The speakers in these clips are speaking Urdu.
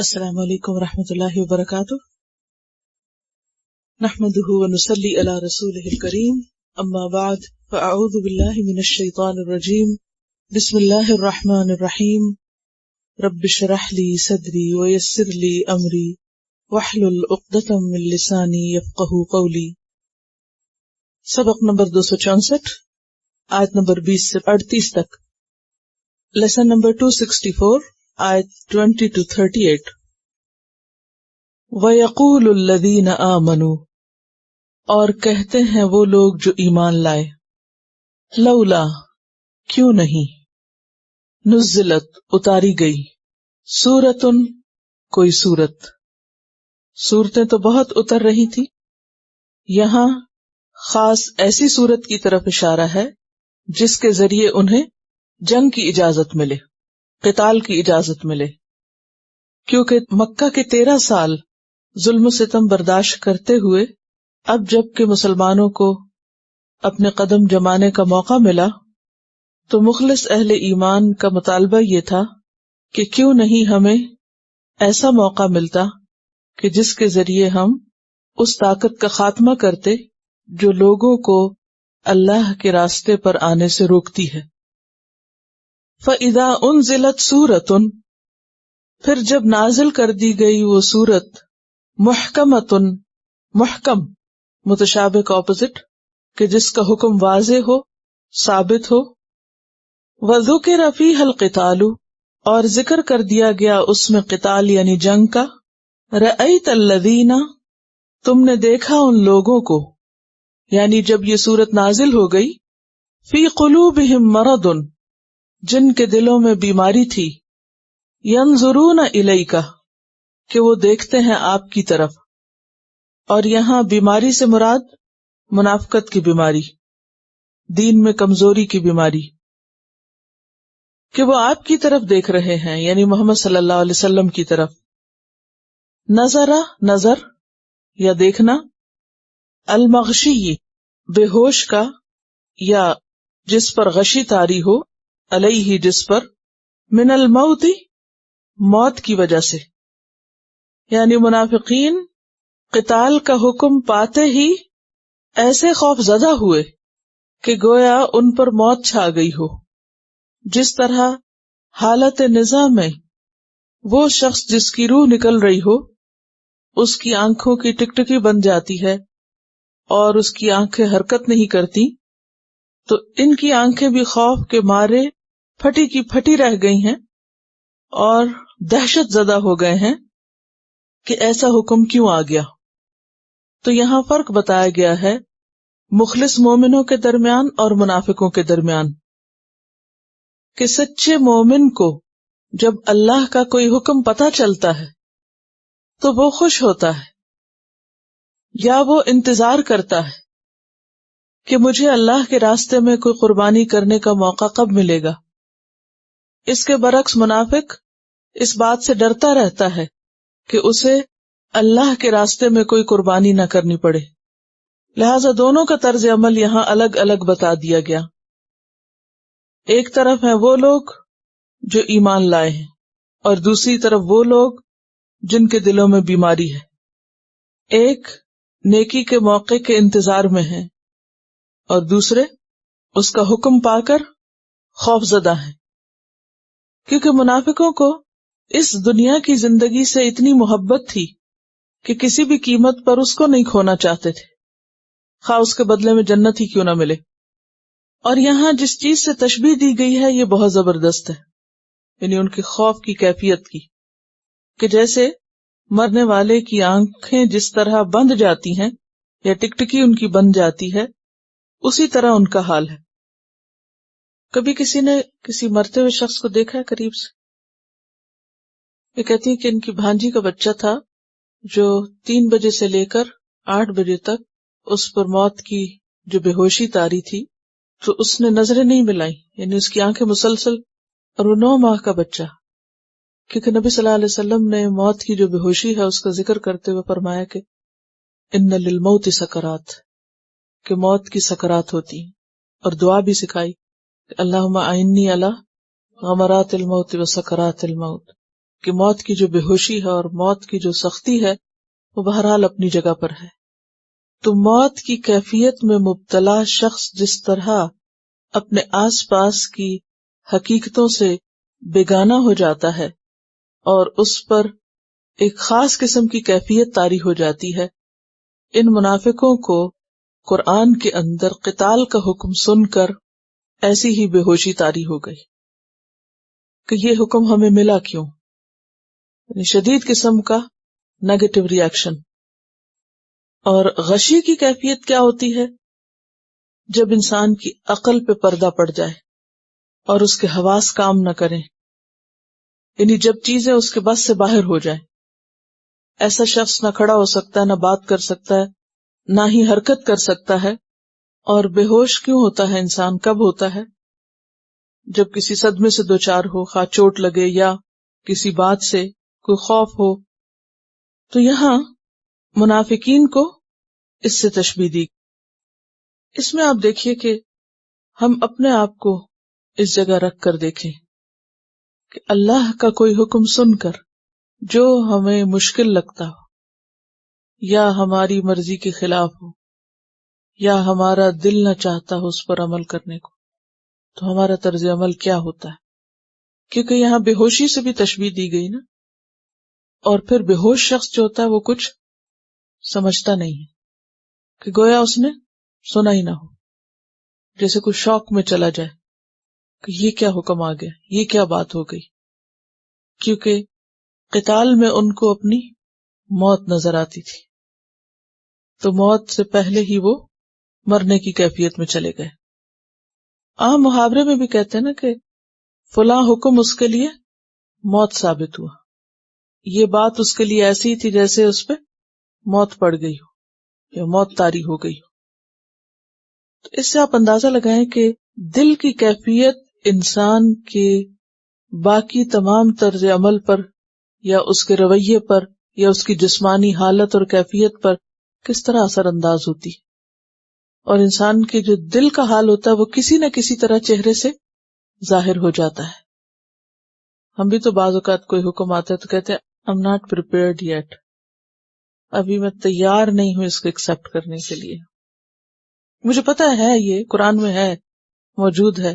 السلام علیکم ورحمۃ اللہ وبرکاتہ نحمده ونصلی علی رسولہ الکریم اما بعد فاعوذ باللہ من الشیطان الرجیم بسم اللہ الرحمن الرحیم رب اشرح لی صدری ویسر لی امری واحلل عقدۃ من لسانی یفقہوا قولی۔ سبق نمبر 264 آیت نمبر 20 سے 38 تک، لیسن نمبر 264 آیت 20 to 38۔ وَيَقُولُ الَّذِينَ آمَنُوا، اور کہتے ہیں وہ لوگ جو ایمان لائے، لولا کیوں نہیں، نزلت اتاری گئی، سورتن کوئی سورت۔ سورتیں تو بہت اتر رہی تھی، یہاں خاص ایسی سورت کی طرف اشارہ ہے جس کے ذریعے انہیں جنگ کی اجازت ملے، قتال کی اجازت ملے، کیونکہ مکہ کے 13 سال ظلم و ستم برداشت کرتے ہوئے اب جب کہ مسلمانوں کو اپنے قدم جمانے کا موقع ملا تو مخلص اہل ایمان کا مطالبہ یہ تھا کہ کیوں نہیں ہمیں ایسا موقع ملتا کہ جس کے ذریعے ہم اس طاقت کا خاتمہ کرتے جو لوگوں کو اللہ کے راستے پر آنے سے روکتی ہے۔ فَإِذَا أُنزِلَتْ سُورَةٌ، پھر جب نازل کر دی گئی وہ سورت، محکمۃن محکم، متشابہ کا اپوزٹ، کہ جس کا حکم واضح ہو، ثابت ہو، وَذُكِرَ فِيهَا الْقِتَالُ، اور ذکر کر دیا گیا اس میں قتال یعنی جنگ کا، رَأَيْتَ الَّذِينَ، تم نے دیکھا ان لوگوں کو، یعنی جب یہ سورت نازل ہو گئی، فی قلوبہم مرض، جن کے دلوں میں بیماری تھی، ینظرون الیک، کہ وہ دیکھتے ہیں آپ کی طرف، اور یہاں بیماری سے مراد منافقت کی بیماری، دین میں کمزوری کی بیماری، کہ وہ آپ کی طرف دیکھ رہے ہیں، یعنی محمد صلی اللہ علیہ وسلم کی طرف۔ نظر، نظر یا دیکھنا، المغشی بے ہوش کا، یا جس پر غشی طاری ہو، علیہ جس پر، من الموت موت کی وجہ سے، یعنی منافقین قتال کا حکم پاتے ہی ایسے خوف زدہ ہوئے کہ گویا ان پر موت چھا گئی ہو۔ جس طرح حالت نزاع میں وہ شخص جس کی روح نکل رہی ہو اس کی آنکھوں کی ٹکٹکی بن جاتی ہے اور اس کی آنکھیں حرکت نہیں کرتی، تو ان کی آنکھیں بھی خوف کے مارے پھٹی کی پھٹی رہ گئی ہیں اور دہشت زدہ ہو گئے ہیں کہ ایسا حکم کیوں آ گیا۔ تو یہاں فرق بتایا گیا ہے مخلص مومنوں کے درمیان اور منافقوں کے درمیان، کہ سچے مومن کو جب اللہ کا کوئی حکم پتہ چلتا ہے تو وہ خوش ہوتا ہے یا وہ انتظار کرتا ہے کہ مجھے اللہ کے راستے میں کوئی قربانی کرنے کا موقع کب ملے گا۔ اس کے برعکس منافق اس بات سے ڈرتا رہتا ہے کہ اسے اللہ کے راستے میں کوئی قربانی نہ کرنی پڑے، لہذا دونوں کا طرز عمل یہاں الگ الگ بتا دیا گیا۔ ایک طرف ہیں وہ لوگ جو ایمان لائے ہیں اور دوسری طرف وہ لوگ جن کے دلوں میں بیماری ہے، ایک نیکی کے موقع کے انتظار میں ہیں اور دوسرے اس کا حکم پا کر خوف زدہ ہیں، کیونکہ منافقوں کو اس دنیا کی زندگی سے اتنی محبت تھی کہ کسی بھی قیمت پر اس کو نہیں کھونا چاہتے تھے، خواہ اس کے بدلے میں جنت ہی کیوں نہ ملے۔ اور یہاں جس چیز سے تشبیہ دی گئی ہے یہ بہت زبردست ہے، یعنی ان کے خوف کی کیفیت کی، کہ جیسے مرنے والے کی آنکھیں جس طرح بند جاتی ہیں یا ٹکٹکی ان کی بند جاتی ہے، اسی طرح ان کا حال ہے۔ کبھی کسی نے کسی مرتے ہوئے شخص کو دیکھا ہے قریب سے؟ یہ کہتی ہیں کہ ان کی بھانجی کا بچہ تھا جو 3 بجے سے لے کر 8 بجے تک اس پر موت کی جو بے ہوشی طاری تھی، تو اس نے نظریں نہیں ملائی، یعنی اس کی آنکھیں مسلسل، اور وہ 9 ماہ کا بچہ، کیونکہ نبی صلی اللہ علیہ وسلم نے موت کی جو بے ہوشی ہے اس کا ذکر کرتے ہوئے فرمایا کہ ان للموت سکرات، کہ موت کی سکرات ہوتی ہیں، اور دعا بھی سکھائی کہ اللہم اعنی علی غمرات الموت و سکرات الموت، کہ موت کی جو بے ہوشی ہے اور موت کی جو سختی ہے وہ بہرحال اپنی جگہ پر ہے. تو موت کی کیفیت میں مبتلا شخص جس طرح اپنے آس پاس کی حقیقتوں سے بیگانہ ہو جاتا ہے اور اس پر ایک خاص قسم کی کیفیت طاری ہو جاتی ہے، ان منافقوں کو قرآن کے اندر قتال کا حکم سن کر ایسی ہی بے ہوشی طاری ہو گئی کہ یہ حکم ہمیں ملا کیوں؟ یعنی شدید قسم کا نیگیٹو ری ایکشن. اور غشی کی کیفیت کیا ہوتی ہے؟ جب انسان کی عقل پہ پردہ پڑ جائے اور اس کے حواس کام نہ کریں، یعنی جب چیزیں اس کے بس سے باہر ہو جائیں. ایسا شخص نہ کھڑا ہو سکتا ہے، نہ بات کر سکتا ہے، نہ ہی حرکت کر سکتا ہے. اور بے ہوش کیوں ہوتا ہے انسان؟ کب ہوتا ہے؟ جب کسی صدمے سے دوچار ہو، خواہ چوٹ لگے یا کسی بات سے کوئی خوف ہو. تو یہاں منافقین کو اس سے تشبیہ دی. اس میں آپ دیکھیے کہ ہم اپنے آپ کو اس جگہ رکھ کر دیکھیں کہ اللہ کا کوئی حکم سن کر جو ہمیں مشکل لگتا ہو یا ہماری مرضی کے خلاف ہو یا ہمارا دل نہ چاہتا ہو اس پر عمل کرنے کو، تو ہمارا طرز عمل کیا ہوتا ہے؟ کیونکہ یہاں بے ہوشی سے بھی تشبیہ دی گئی نا. اور پھر بے ہوش شخص جو ہوتا ہے وہ کچھ سمجھتا نہیں ہے، کہ گویا اس نے سنا ہی نہ ہو، جیسے کوئی شوق میں چلا جائے کہ یہ کیا حکم آ گیا، یہ کیا بات ہو گئی. کیونکہ قتال میں ان کو اپنی موت نظر آتی تھی، تو موت سے پہلے ہی وہ مرنے کی کیفیت میں چلے گئے. عام محاورے میں بھی کہتے ہیں نا کہ فلاں حکم اس کے لیے موت ثابت ہوا، یہ بات اس کے لیے ایسی تھی جیسے اس پہ موت پڑ گئی ہو یا موت طاری ہو گئی ہو. تو اس سے آپ اندازہ لگائیں کہ دل کی کیفیت انسان کے باقی تمام طرز عمل پر یا اس کے رویے پر یا اس کی جسمانی حالت اور کیفیت پر کس طرح اثر انداز ہوتی. اور انسان کے جو دل کا حال ہوتا ہے وہ کسی نہ کسی طرح چہرے سے ظاہر ہو جاتا ہے. ہم بھی تو بعض اوقات کوئی حکم آتا ہے تو کہتے ہیں I'm not prepared yet، ابھی میں تیار نہیں ہوں اس کو ایکسپٹ کرنے کے لیے. مجھے پتا ہے یہ قرآن میں ہے، موجود ہے،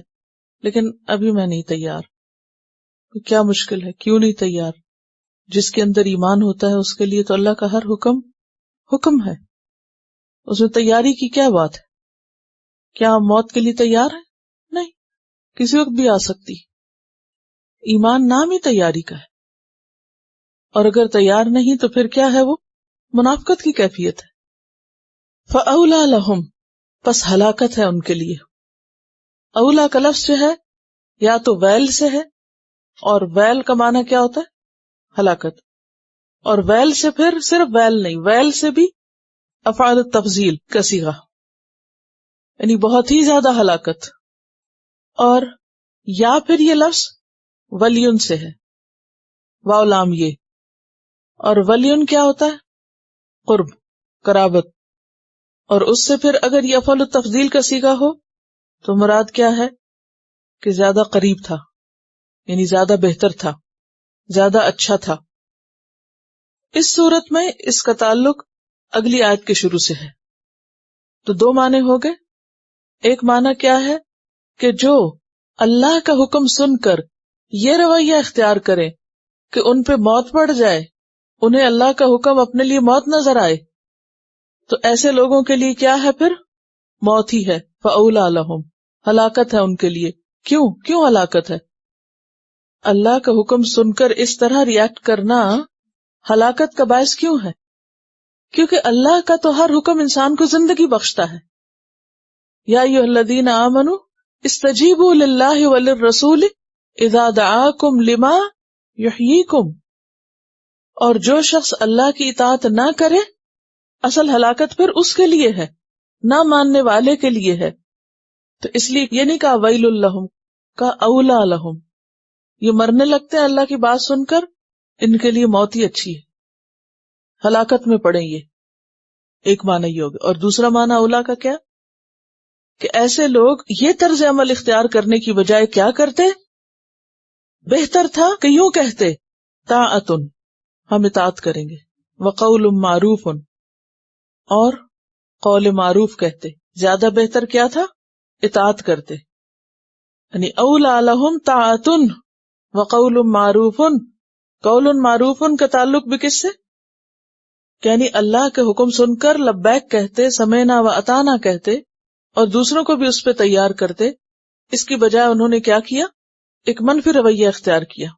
لیکن ابھی میں نہیں تیار. کیا مشکل ہے؟ کیوں نہیں تیار؟ جس کے اندر ایمان ہوتا ہے اس کے لیے تو اللہ کا ہر حکم ہے، اس میں تیاری کی کیا بات ہے؟ کیا ہم موت کے لیے تیار ہیں؟ نہیں، کسی وقت بھی آ سکتی. ایمان نام ہی تیاری کا ہے، اور اگر تیار نہیں تو پھر کیا ہے؟ وہ منافقت کی کیفیت ہے. فَأَوْلَى لَهُمْ، پس ہلاکت ہے ان کے لیے. اولا کا لفظ جو ہے یا تو ویل سے ہے، اور ویل کا معنی کیا ہوتا ہے؟ ہلاکت. اور ویل سے پھر صرف ویل نہیں، ویل سے بھی افعال التفضیل کا صیغہ، یعنی بہت ہی زیادہ ہلاکت. اور یا پھر یہ لفظ ولیون سے ہے، واو لام یہ. اور ولیون کیا ہوتا ہے؟ قرب، قرابت. اور اس سے پھر اگر یہ افعال التفضیل کا صیغہ ہو تو مراد کیا ہے؟ کہ زیادہ قریب تھا، یعنی زیادہ بہتر تھا، زیادہ اچھا تھا. اس صورت میں اس کا تعلق اگلی آیت کے شروع سے ہے. تو دو معنی ہو گئے. ایک معنی کیا ہے کہ جو اللہ کا حکم سن کر یہ رویہ اختیار کرے کہ ان پہ موت پڑ جائے، انہیں اللہ کا حکم اپنے لیے موت نظر آئے، تو ایسے لوگوں کے لیے کیا ہے؟ پھر موت ہی ہے. فَأَوْلَى لَهُمْ، ہلاکت ہے ان کے لیے. کیوں ہلاکت ہے؟ اللہ کا حکم سن کر اس طرح ریئیکٹ کرنا ہلاکت کا باعث کیوں ہے؟ کیونکہ اللہ کا تو ہر حکم انسان کو زندگی بخشتا ہے. یا ایھا الذین آمنوا استجیبوا للہ وللرسول اذا دعاکم لما یحییکم. اور جو شخص اللہ کی اطاعت نہ کرے، اصل ہلاکت پھر اس کے لیے ہے، نہ ماننے والے کے لیے ہے. تو اس لیے یہ نہیں کہا ویل لہم، کہا اولا لہم. یہ مرنے لگتے ہیں اللہ کی بات سن کر، ان کے لیے موت ہی اچھی ہے، ہلاکت میں پڑیں یہ. ایک معنی یہ ہوگا. اور دوسرا معنی اولا کا کیا؟ کہ ایسے لوگ یہ طرز عمل اختیار کرنے کی بجائے کیا کرتے؟ بہتر تھا کہ یوں کہتے طاعتن ہم اطاعت کریں گے، وقول معروف اور قول معروف کہتے. زیادہ بہتر کیا تھا؟ اطاعت کرتے. یعنی اولا لہم طاعتن وقول معروف. قول معروف کا تعلق بھی کس سے؟ یعنی اللہ کے حکم سن کر لبیک کہتے، سمعنا و اطعنا کہتے، اور دوسروں کو بھی اس پہ تیار کرتے. اس کی بجائے انہوں نے کیا کیا؟ ایک منفی رویہ اختیار کیا.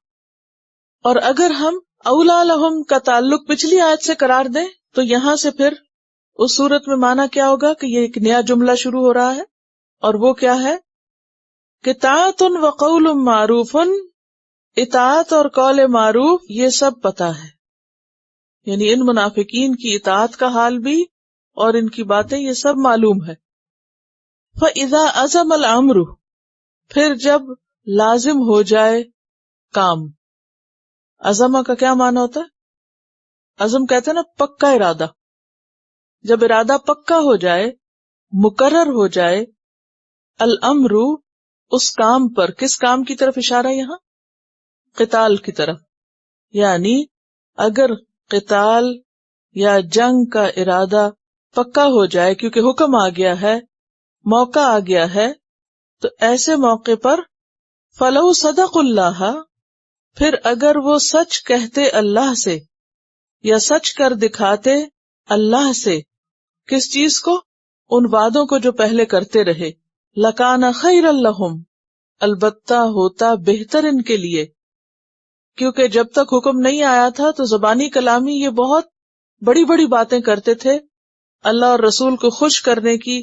اور اگر ہم اولا لہم کا تعلق پچھلی آیت سے قرار دیں تو یہاں سے پھر اس صورت میں معنی کیا ہوگا کہ یہ ایک نیا جملہ شروع ہو رہا ہے، اور وہ کیا ہے کہ طاعت و قول معروف، اطاعت اور قول معروف یہ سب پتہ ہے. یعنی ان منافقین کی اطاعت کا حال بھی اور ان کی باتیں یہ سب معلوم ہے. فَإِذَا عَزَمَ الْأَمْرُ، پھر جب لازم ہو جائے کام. عزمہ کا کیا معنی ہوتا ہے؟ عزم کہتے ہیں نا پکا ارادہ. جب ارادہ پکا ہو جائے، مقرر ہو جائے، الامر اس کام پر. کس کام کی طرف اشارہ یہاں؟ قتال کی طرف. یعنی اگر قتال یا جنگ کا ارادہ پکا ہو جائے کیونکہ حکم آ گیا ہے، موقع آ گیا ہے، تو ایسے موقع پر فَلَوْ صَدَقُ اللَّهَ، پھر اگر وہ سچ کہتے اللہ سے یا سچ کر دکھاتے اللہ سے. کس چیز کو؟ ان وعدوں کو جو پہلے کرتے رہے. لَكَانَ خَيْرًا لَهُمْ، البتہ ہوتا بہتر ان کے لیے. کیونکہ جب تک حکم نہیں آیا تھا تو زبانی کلامی یہ بہت بڑی بڑی باتیں کرتے تھے اللہ اور رسول کو خوش کرنے کی،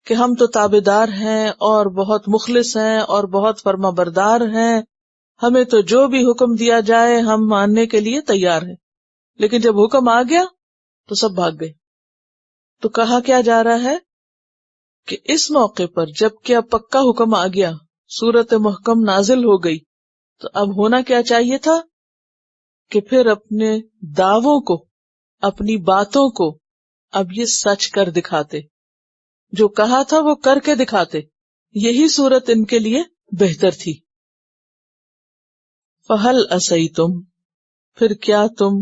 کہ ہم تو تابعدار ہیں اور بہت مخلص ہیں اور بہت فرما بردار ہیں، ہمیں تو جو بھی حکم دیا جائے ہم ماننے کے لیے تیار ہیں. لیکن جب حکم آ گیا تو سب بھاگ گئے. تو کہا کیا جا رہا ہے کہ اس موقع پر جب کہ اب پکا حکم آ گیا، سورت محکم نازل ہو گئی، تو اب ہونا کیا چاہیے تھا کہ پھر اپنے دعووں کو، اپنی باتوں کو اب یہ سچ کر دکھاتے. جو کہا تھا وہ کر کے دکھاتے. یہی صورت ان کے لیے بہتر تھی. فَهَلْ أَسَيْتُمْ، پھر کیا تم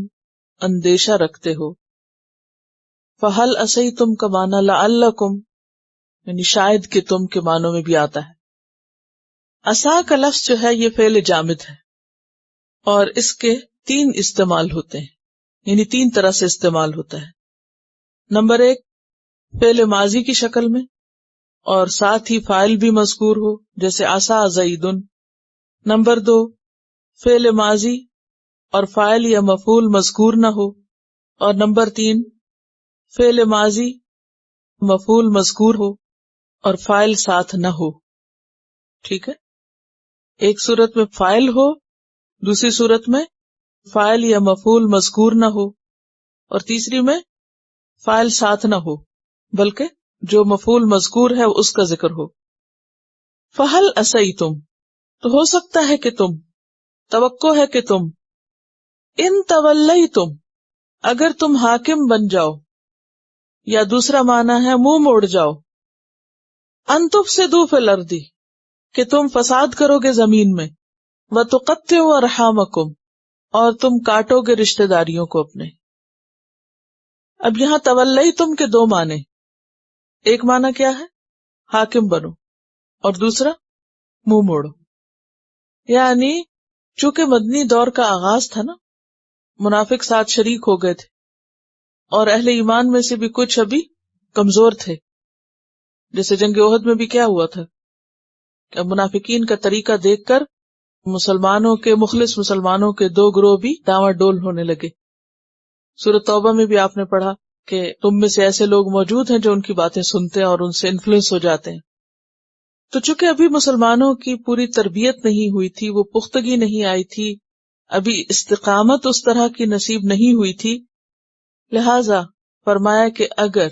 اندیشہ رکھتے ہو. فَهَلْ أَسَيْتُمْ کا معنی لَعَلَّكُمْ، یعنی شاید کہ تم کے معنوں میں بھی آتا ہے. عصا کا لفظ جو ہے یہ فعل جامد ہے اور اس کے 3 استعمال ہوتے ہیں، یعنی 3 طرح سے استعمال ہوتا ہے. نمبر 1 فعل ماضی کی شکل میں اور ساتھ ہی فاعل بھی مذکور ہو، جیسے عصا زیدن. نمبر 2 فعل ماضی اور فاعل یا مفعول مذکور نہ ہو. اور نمبر 3 فعل ماضی مفعول مذکور ہو اور فاعل ساتھ نہ ہو. ٹھیک ہے، ایک صورت میں فاعل ہو، دوسری صورت میں فاعل یا مفعول مذکور نہ ہو، اور تیسری میں فاعل ساتھ نہ ہو بلکہ جو مفعول مذکور ہے اس کا ذکر ہو. فَهَلْ أَسَيْتُمْ، تو ہو سکتا ہے کہ تم، توقع ہے کہ تم، ان تولیتم، اگر تم حاکم بن جاؤ، یا دوسرا معنی ہے منہ موڑ جاؤ، ان تفسدوا فی الارض، کہ تم فساد کرو گے زمین میں، وتقطعوا ارحامکم، اور تم کاٹو گے رشتہ داریوں کو اپنے. اب یہاں تولیتم کے 2 معنی. ایک معنی کیا ہے؟ حاکم بنو، اور دوسرا منہ موڑو. یعنی چونکہ مدنی دور کا آغاز تھا نا، منافق ساتھ شریک ہو گئے تھے اور اہل ایمان میں سے بھی کچھ ابھی کمزور تھے. جیسے جنگ احد میں بھی کیا ہوا تھا کہ منافقین کا طریقہ دیکھ کر مسلمانوں کے، مخلص مسلمانوں کے 2 گروہ بھی ڈاواں ڈول ہونے لگے. سورۃ توبہ میں بھی آپ نے پڑھا کہ تم میں سے ایسے لوگ موجود ہیں جو ان کی باتیں سنتے ہیں اور ان سے انفلوئنس ہو جاتے ہیں. تو چونکہ ابھی مسلمانوں کی پوری تربیت نہیں ہوئی تھی، وہ پختگی نہیں آئی تھی، ابھی استقامت اس طرح کی نصیب نہیں ہوئی تھی، لہذا فرمایا کہ اگر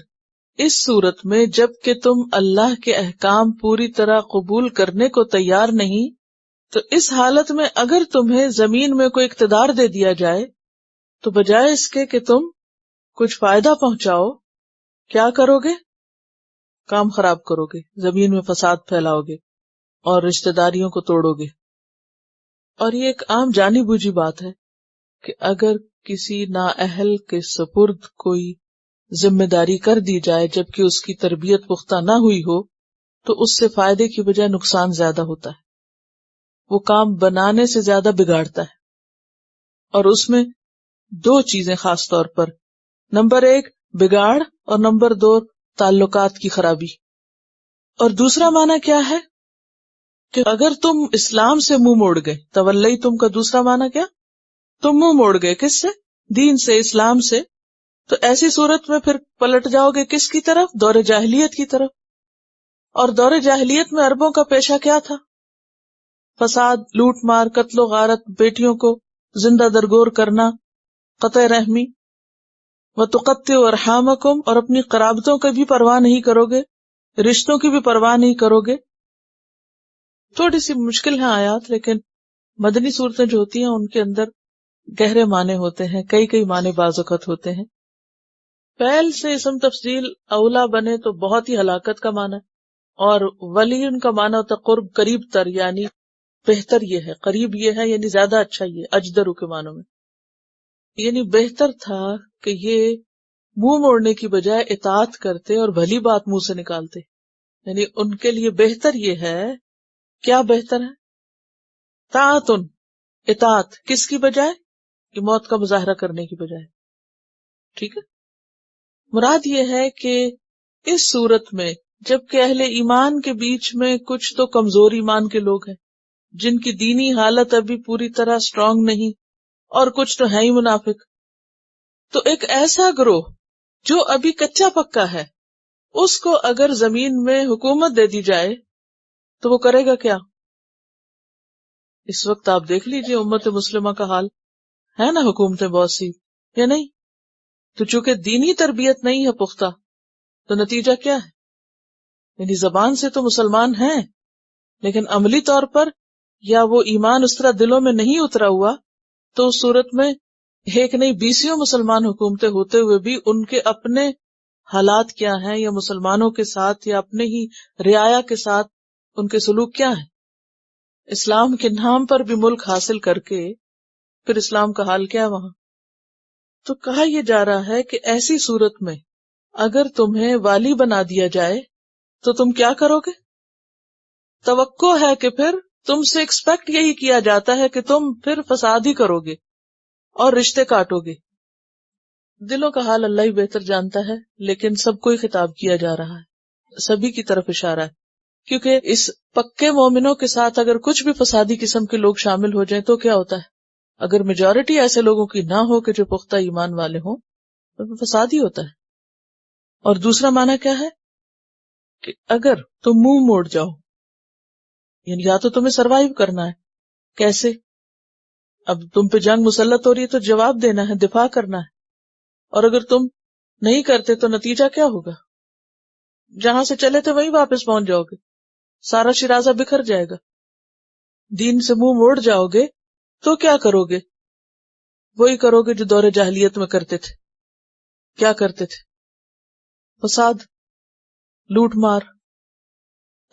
اس صورت میں جب کہ تم اللہ کے احکام پوری طرح قبول کرنے کو تیار نہیں، تو اس حالت میں اگر تمہیں زمین میں کوئی اقتدار دے دیا جائے تو بجائے اس کے کہ تم کچھ فائدہ پہنچاؤ، کیا کرو گے؟ کام خراب کرو گے، زمین میں فساد پھیلاؤ گے اور رشتہ داریوں کو توڑو گے. اور یہ ایک عام جانی بوجھی بات ہے کہ اگر کسی نااہل کے سپرد کوئی ذمہ داری کر دی جائے جبکہ اس کی تربیت پختہ نہ ہوئی ہو تو اس سے فائدے کی بجائے نقصان زیادہ ہوتا ہے، وہ کام بنانے سے زیادہ بگاڑتا ہے. اور اس میں دو چیزیں خاص طور پر، نمبر ایک بگاڑ اور نمبر دو تعلقات کی خرابی. اور دوسرا معنی کیا ہے کہ اگر تم اسلام سے منہ موڑ گئے، تولی تم کا دوسرا معنی کیا؟ تم منہ موڑ گئے کس سے؟ دین سے، اسلام سے. تو ایسی صورت میں پھر پلٹ جاؤ گے کس کی طرف؟ دور جاہلیت کی طرف. اور دور جاہلیت میں عربوں کا پیشہ کیا تھا؟ فساد، لوٹ مار، قتل و غارت، بیٹیوں کو زندہ درگور کرنا، قطع رحمی. وَتُقَطِّعُ أَرْحَامَكُمْ، اور اپنی قرابتوں کی بھی پرواہ نہیں کرو گے، رشتوں کی بھی پرواہ نہیں کرو گے. تھوڑی سی مشکل ہیں آیات، لیکن مدنی صورتیں جو ہوتی ہیں ان کے اندر گہرے معنی ہوتے ہیں، کئی معنی بعض اوقات ہوتے ہیں. فعل سے اسم تفضیل اولا بنے تو بہت ہی ہلاکت کا معنی ہے، اور ولی ان کا معنی ہوتا ہے قرب، قریب تر، یعنی بہتر یہ ہے، قریب یہ ہے یعنی زیادہ اچھا، یہ اجدرو کے معنوں میں. یعنی بہتر تھا کہ یہ منہ موڑنے کی بجائے اطاعت کرتے اور بھلی بات منہ سے نکالتے. یعنی ان کے لیے بہتر یہ ہے. کیا بہتر ہے؟ طاعتن، اطاعت، کس کی بجائے؟ کہ موت کا مظاہرہ کرنے کی بجائے. ٹھیک ہے، مراد یہ ہے کہ اس صورت میں جبکہ اہل ایمان کے بیچ میں کچھ تو کمزور ایمان کے لوگ ہیں جن کی دینی حالت ابھی پوری طرح سٹرونگ نہیں، اور کچھ تو ہے ہی منافق، تو ایک ایسا گروہ جو ابھی کچا پکا ہے اس کو اگر زمین میں حکومت دے دی جائے تو وہ کرے گا کیا؟ اس وقت آپ دیکھ لیجئے امت مسلمہ کا حال ہے نا، حکومتیں بہت سی یا نہیں. تو چونکہ دینی تربیت نہیں ہے پختہ تو نتیجہ کیا ہے؟ یعنی زبان سے تو مسلمان ہیں لیکن عملی طور پر یا وہ ایمان اس طرح دلوں میں نہیں اترا ہوا، تو اس صورت میں ایک نہیں بیسیوں مسلمان حکومتیں ہوتے ہوئے بھی ان کے اپنے حالات کیا ہیں، یا مسلمانوں کے ساتھ یا اپنے ہی رعایا کے ساتھ ان کے سلوک کیا ہیں. اسلام کے نام پر بھی ملک حاصل کر کے پھر اسلام کا حال کیا وہاں. تو کہا یہ جا رہا ہے کہ ایسی صورت میں اگر تمہیں والی بنا دیا جائے تو تم کیا کرو گے؟ توقع ہے کہ پھر تم سے ایکسپیکٹ یہی کیا جاتا ہے کہ تم پھر فساد ہی کرو گے اور رشتے کاٹو گے. دلوں کا حال اللہ ہی بہتر جانتا ہے، لیکن سب کو ہی خطاب کیا جا رہا ہے، سبھی کی طرف اشارہ ہے. کیونکہ اس پکے مومنوں کے ساتھ اگر کچھ بھی فسادی قسم کے لوگ شامل ہو جائیں تو کیا ہوتا ہے؟ اگر میجورٹی ایسے لوگوں کی نہ ہو کہ جو پختہ ایمان والے ہوں تو فساد ہی ہوتا ہے. اور دوسرا معنی کیا ہے کہ اگر تم منہ موڑ جاؤ، یعنی یا تو تمہیں سروائیو کرنا ہے. کیسے؟ اب تم پہ جنگ مسلط ہو رہی ہے تو جواب دینا ہے، دفاع کرنا ہے. اور اگر تم نہیں کرتے تو نتیجہ کیا ہوگا؟ جہاں سے چلے تھے وہیں واپس پہنچ جاؤ گے، سارا شرازہ بکھر جائے گا. دین سے منہ موڑ جاؤ گے تو کیا کرو گے؟ وہی کرو گے جو دور جاہلیت میں کرتے تھے. کیا کرتے تھے؟ فساد، لوٹ مار.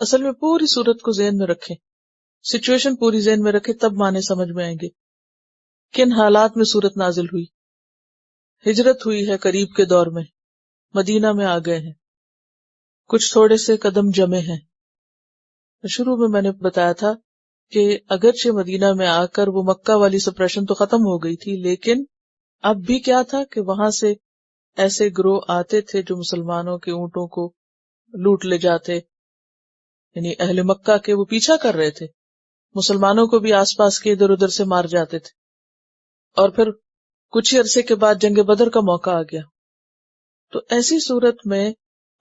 اصل میں پوری صورت کو ذہن میں رکھیں، سچویشن پوری ذہن میں رکھیں، تب معنی سمجھ میں آئیں گے. کن حالات میں صورت نازل ہوئی؟ ہجرت ہوئی ہے قریب کے دور میں، مدینہ میں آ گئے ہیں، کچھ تھوڑے سے قدم جمے ہیں. شروع میں نے بتایا تھا کہ اگرچہ مدینہ میں آ کر وہ مکہ والی سپریشن تو ختم ہو گئی تھی، لیکن اب بھی کیا تھا کہ وہاں سے ایسے گروہ آتے تھے جو مسلمانوں کے اونٹوں کو لوٹ لے جاتے، یعنی اہل مکہ کے وہ پیچھا کر رہے تھے، مسلمانوں کو بھی آس پاس کے ادھر ادھر سے مار جاتے تھے. اور پھر کچھ ہی عرصے کے بعد جنگ بدر کا موقع آ گیا. تو ایسی صورت میں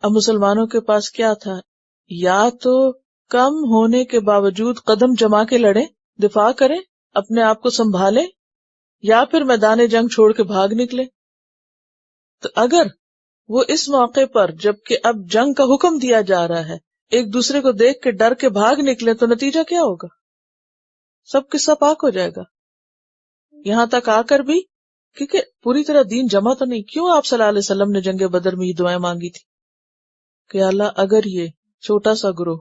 اب مسلمانوں کے پاس کیا تھا؟ یا تو کم ہونے کے باوجود قدم جما کے لڑیں، دفاع کریں، اپنے آپ کو سنبھالیں، یا پھر میدان جنگ چھوڑ کے بھاگ نکلے. تو اگر وہ اس موقع پر جبکہ اب جنگ کا حکم دیا جا رہا ہے ایک دوسرے کو دیکھ کے ڈر کے بھاگ نکلے تو نتیجہ کیا ہوگا؟ سب قصہ پاک ہو جائے گا. یہاں تک آ کر بھی کیونکہ پوری طرح دین جمع تو نہیں. کیوں آپ صلی اللہ علیہ وسلم نے جنگ بدر میں یہ دعائیں مانگی تھی کہ اللہ اگر یہ چھوٹا سا گروہ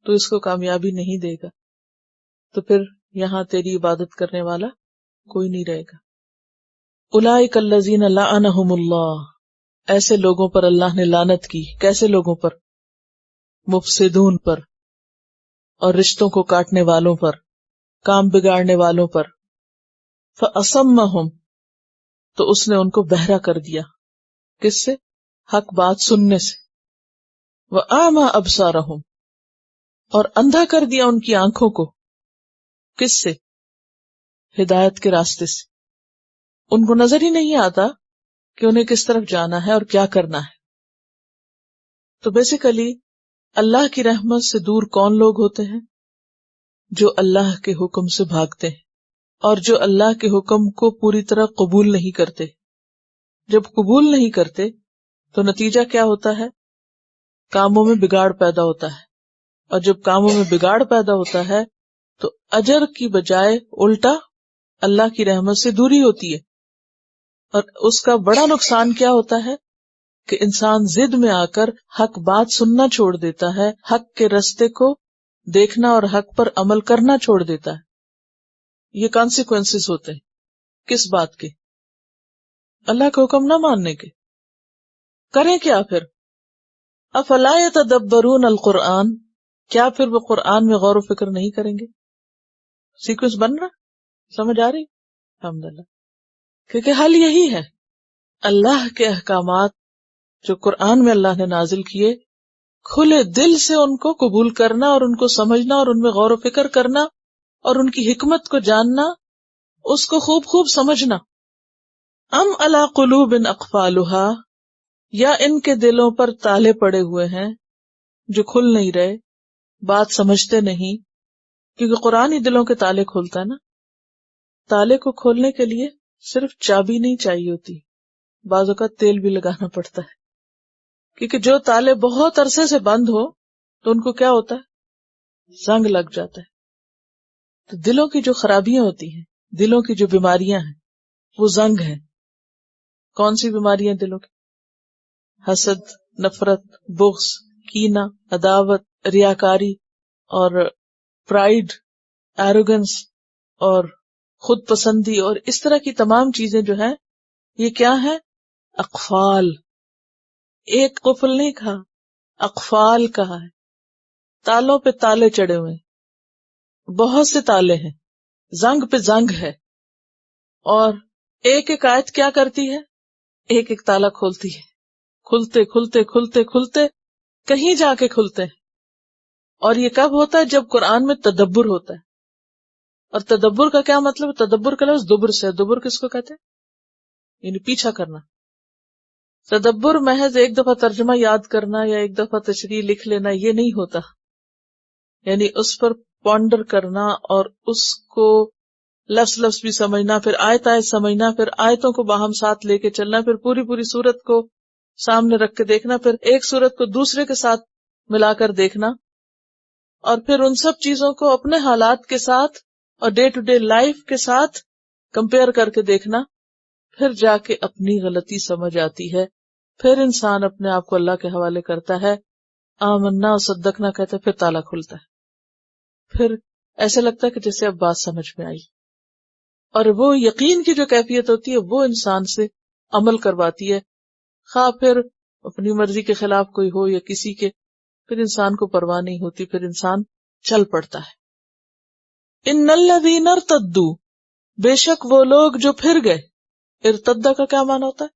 تو اس کو کامیابی نہیں دے گا تو پھر یہاں تیری عبادت کرنے والا کوئی نہیں رہے گا. اولئک الذین لعنہم اللہ، ایسے لوگوں پر اللہ نے لعنت کی. کیسے لوگوں پر؟ مفسدون پر، اور رشتوں کو کاٹنے والوں پر، کام بگاڑنے والوں پر. فَأَصَمَّهُمْ، تو اس نے ان کو بہرا کر دیا. کس سے؟ حق بات سننے سے. وَأَعْمَى أَبْصَارَهُمْ، اور اندھا کر دیا ان کی آنکھوں کو. کس سے؟ ہدایت کے راستے سے. ان کو نظر ہی نہیں آتا کہ انہیں کس طرف جانا ہے اور کیا کرنا ہے. تو بیسیکلی اللہ کی رحمت سے دور کون لوگ ہوتے ہیں؟ جو اللہ کے حکم سے بھاگتے ہیں اور جو اللہ کے حکم کو پوری طرح قبول نہیں کرتے. جب قبول نہیں کرتے تو نتیجہ کیا ہوتا ہے؟ کاموں میں بگاڑ پیدا ہوتا ہے، اور جب کاموں میں بگاڑ پیدا ہوتا ہے تو اجر کی بجائے الٹا اللہ کی رحمت سے دوری ہوتی ہے. اور اس کا بڑا نقصان کیا ہوتا ہے کہ انسان ضد میں آ کر حق بات سننا چھوڑ دیتا ہے، حق کے رستے کو دیکھنا اور حق پر عمل کرنا چھوڑ دیتا ہے. یہ کانسیکوینسز ہوتے ہیں. کس بات کے؟ اللہ کا حکم نہ ماننے کے. کریں کیا پھر؟ افلا یتدبرون القرآن، کیا پھر وہ قرآن میں غور و فکر نہیں کریں گے؟ سیکوینس بن رہا؟ سمجھ آ رہی؟ الحمدللہ. کیونکہ حل یہی ہے، اللہ کے احکامات جو قرآن میں اللہ نے نازل کیے، کھلے دل سے ان کو قبول کرنا اور ان کو سمجھنا اور ان میں غور و فکر کرنا اور ان کی حکمت کو جاننا، اس کو خوب خوب سمجھنا. ام علی قلوب اقفالها، یا ان کے دلوں پر تالے پڑے ہوئے ہیں جو کھل نہیں رہے، بات سمجھتے نہیں. کیونکہ قرآن ہی دلوں کے تالے کھولتا ہے نا. تالے کو کھولنے کے لیے صرف چابی نہیں چاہیے ہوتی، بعض اوقات تیل بھی لگانا پڑتا ہے. کیونکہ جو تالے بہت عرصے سے بند ہو تو ان کو کیا ہوتا ہے؟ زنگ لگ جاتا ہے. تو دلوں کی جو خرابیاں ہوتی ہیں، دلوں کی جو بیماریاں ہیں، وہ زنگ ہیں. کون سی بیماریاں دلوں کی؟ حسد، نفرت، بغض، کینہ، عداوت، ریاکاری اور پرائیڈ، ایروگنس اور خود پسندی، اور اس طرح کی تمام چیزیں جو ہیں یہ کیا ہیں؟ اقفال. ایک قفل نہیں کہا، اقفال کہا ہے. تالوں پہ تالے چڑھے ہوئے ہیں، بہت سے تالے ہیں، زنگ پہ زنگ ہے. اور ایک ایک آیت کیا کرتی ہے؟ ایک ایک تالا کھولتی ہے. کھلتے کھلتے کھلتے کھلتے کہیں جا کے کھلتے ہیں. اور یہ کب ہوتا ہے؟ جب قرآن میں تدبر ہوتا ہے. اور تدبر کا کیا مطلب؟ تدبر کا لفظ دبر سے. دبر کس کو کہتے ہیں؟ یعنی پیچھا کرنا. تدبر محض ایک دفعہ ترجمہ یاد کرنا یا ایک دفعہ تشریح لکھ لینا یہ نہیں ہوتا. یعنی اس پر پونڈر کرنا اور اس کو لفظ لفظ بھی سمجھنا، پھر آیت آیت سمجھنا، پھر آیتوں کو باہم ساتھ لے کے چلنا، پھر پوری پوری سورت کو سامنے رکھ کے دیکھنا، پھر ایک سورت کو دوسرے کے ساتھ ملا کر دیکھنا، اور پھر ان سب چیزوں کو اپنے حالات کے ساتھ اور ڈے ٹو ڈے لائف کے ساتھ کمپیئر کر کے دیکھنا. پھر جا کے اپنی غلطی سمجھ آتی ہے. پھر انسان اپنے آپ کو اللہ کے حوالے کرتا ہے، آمنا و صدقنا کہتا ہے، پھر تالا کھلتا ہے. پھر ایسے لگتا ہے کہ جیسے اب بات سمجھ میں آئی. اور وہ یقین کی جو کیفیت ہوتی ہے وہ انسان سے عمل کرواتی ہے، خواہ پھر اپنی مرضی کے خلاف کوئی ہو یا کسی کے. پھر انسان کو پرواہ نہیں ہوتی، پھر انسان چل پڑتا ہے. ان الذین ارتدوا، بے شک وہ لوگ جو پھر گئے. ارتدہ کا کیا معنی ہوتا ہے؟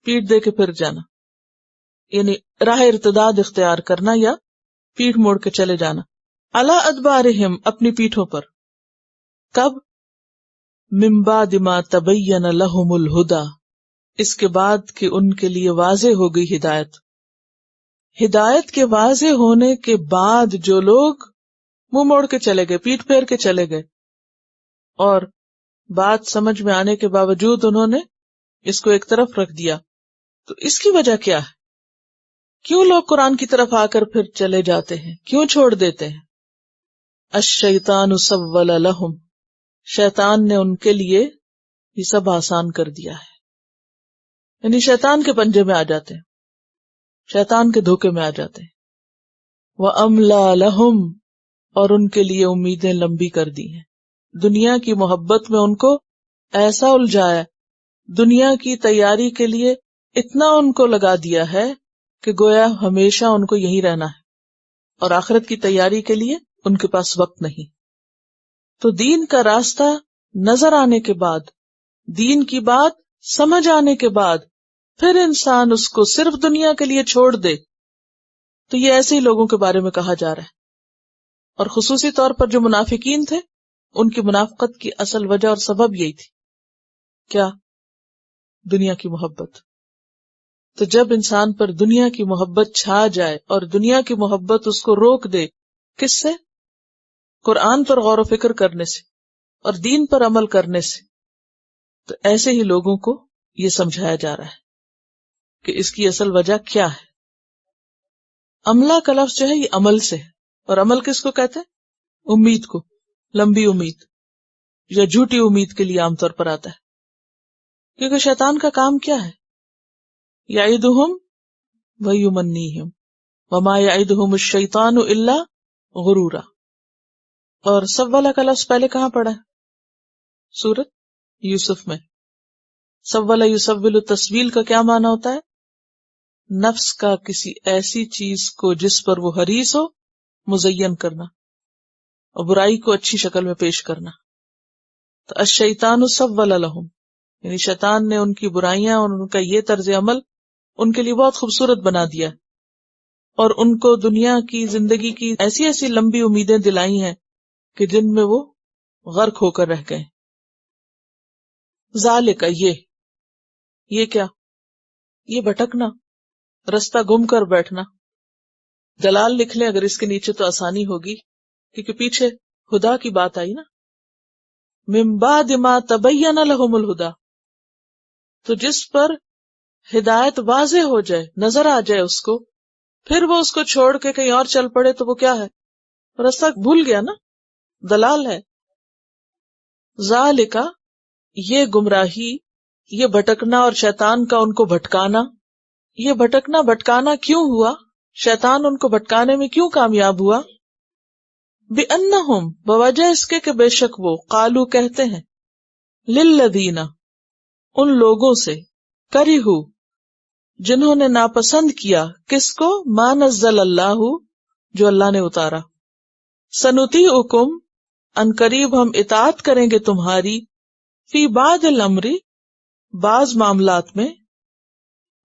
پیٹھ دے کے پھر جانا، یعنی راہ ارتداد اختیار کرنا یا پیٹھ موڑ کے چلے جانا. علی ادبارہم، اپنی پیٹھوں پر. کب؟ من بعد ما تبین لہم الہدی، اس کے بعد کہ ان کے لیے واضح ہو گئی ہدایت. ہدایت کے واضح ہونے کے بعد جو لوگ منہ موڑ کے چلے گئے، پیٹھ پھیر کے چلے گئے، اور بات سمجھ میں آنے کے باوجود انہوں نے اس کو ایک طرف رکھ دیا، تو اس کی وجہ کیا ہے؟ کیوں لوگ قرآن کی طرف آ کر پھر چلے جاتے ہیں؟ کیوں چھوڑ دیتے ہیں؟ الشیطان سول لہم، شیطان نے ان کے لیے یہ سب آسان کر دیا ہے. یعنی شیطان کے پنجے میں آ جاتے ہیں، شیطان کے دھوکے میں آ جاتے ہیں. وَأَمْلَى لَهُمْ، اور ان کے لیے امیدیں لمبی کر دی ہیں. دنیا کی محبت میں ان کو ایسا الجھایا، دنیا کی تیاری کے لیے اتنا ان کو لگا دیا ہے کہ گویا ہمیشہ ان کو یہیں رہنا ہے، اور آخرت کی تیاری کے لیے ان کے پاس وقت نہیں. تو دین کا راستہ نظر آنے کے بعد، دین کی بات سمجھ آنے کے بعد پھر انسان اس کو صرف دنیا کے لیے چھوڑ دے، تو یہ ایسے ہی لوگوں کے بارے میں کہا جا رہا ہے. اور خصوصی طور پر جو منافقین تھے، ان کی منافقت کی اصل وجہ اور سبب یہی تھی. کیا؟ دنیا کی محبت. تو جب انسان پر دنیا کی محبت چھا جائے اور دنیا کی محبت اس کو روک دے، کس سے؟ قرآن پر غور و فکر کرنے سے اور دین پر عمل کرنے سے، تو ایسے ہی لوگوں کو یہ سمجھایا جا رہا ہے کہ اس کی اصل وجہ کیا ہے. عملہ کا لفظ جو ہے یہ عمل سے ہے، اور عمل کس کو کہتے ہیں؟ امید کو، لمبی امید یا جھوٹی امید کے لیے عام طور پر آتا ہے. کیونکہ شیطان کا کام کیا ہے؟ یعدہم ویمنیہم وما یعدہم الشیطان الا غرورا. اور سوّلہ کا لفظ پہلے کہاں پڑا ہے؟ سورۃ یوسف میں. سوّلہ یسوّل تسویل کا کیا معنی ہوتا ہے؟ نفس کا کسی ایسی چیز کو جس پر وہ حریص ہو مزین کرنا اور برائی کو اچھی شکل میں پیش کرنا. تو الشیطان سول لہم، یعنی شیطان نے ان کی برائیاں اور ان کا یہ طرز عمل ان کے لیے بہت خوبصورت بنا دیا، اور ان کو دنیا کی زندگی کی ایسی ایسی لمبی امیدیں دلائی ہیں کہ جن میں وہ غرق ہو کر رہ گئے. ذالک، یہ کیا؟ یہ بھٹکنا، رستہ گم کر بیٹھنا. دلال لکھ لیں اگر اس کے نیچے تو آسانی ہوگی، کیونکہ پیچھے ہدا کی بات آئی نا. من بعد ما تبین لہم الہدا، تو جس پر ہدایت واضح ہو جائے، نظر آ جائے اس کو، پھر وہ اس کو چھوڑ کے کہیں اور چل پڑے تو وہ کیا ہے؟ راستہ بھول گیا نا، دلال ہے. ذالک، یہ گمراہی، یہ بھٹکنا اور شیطان کا ان کو بھٹکانا. یہ بھٹکنا بھٹکانا کیوں ہوا؟ شیطان ان کو بھٹکانے میں کیوں کامیاب ہوا؟ بِأَنَّهُمْ، بوجہ اس کے کہ بے شک وہ، قالو کہتے ہیں، للذین، ان لوگوں سے، کرہو، جنہوں نے ناپسند کیا، کس کو؟ ما نزل اللہ، جو اللہ نے اتارا. سنطیعکم، ان قریب ہم اطاعت کریں گے تمہاری، فی بعض الامر، بعض معاملات میں،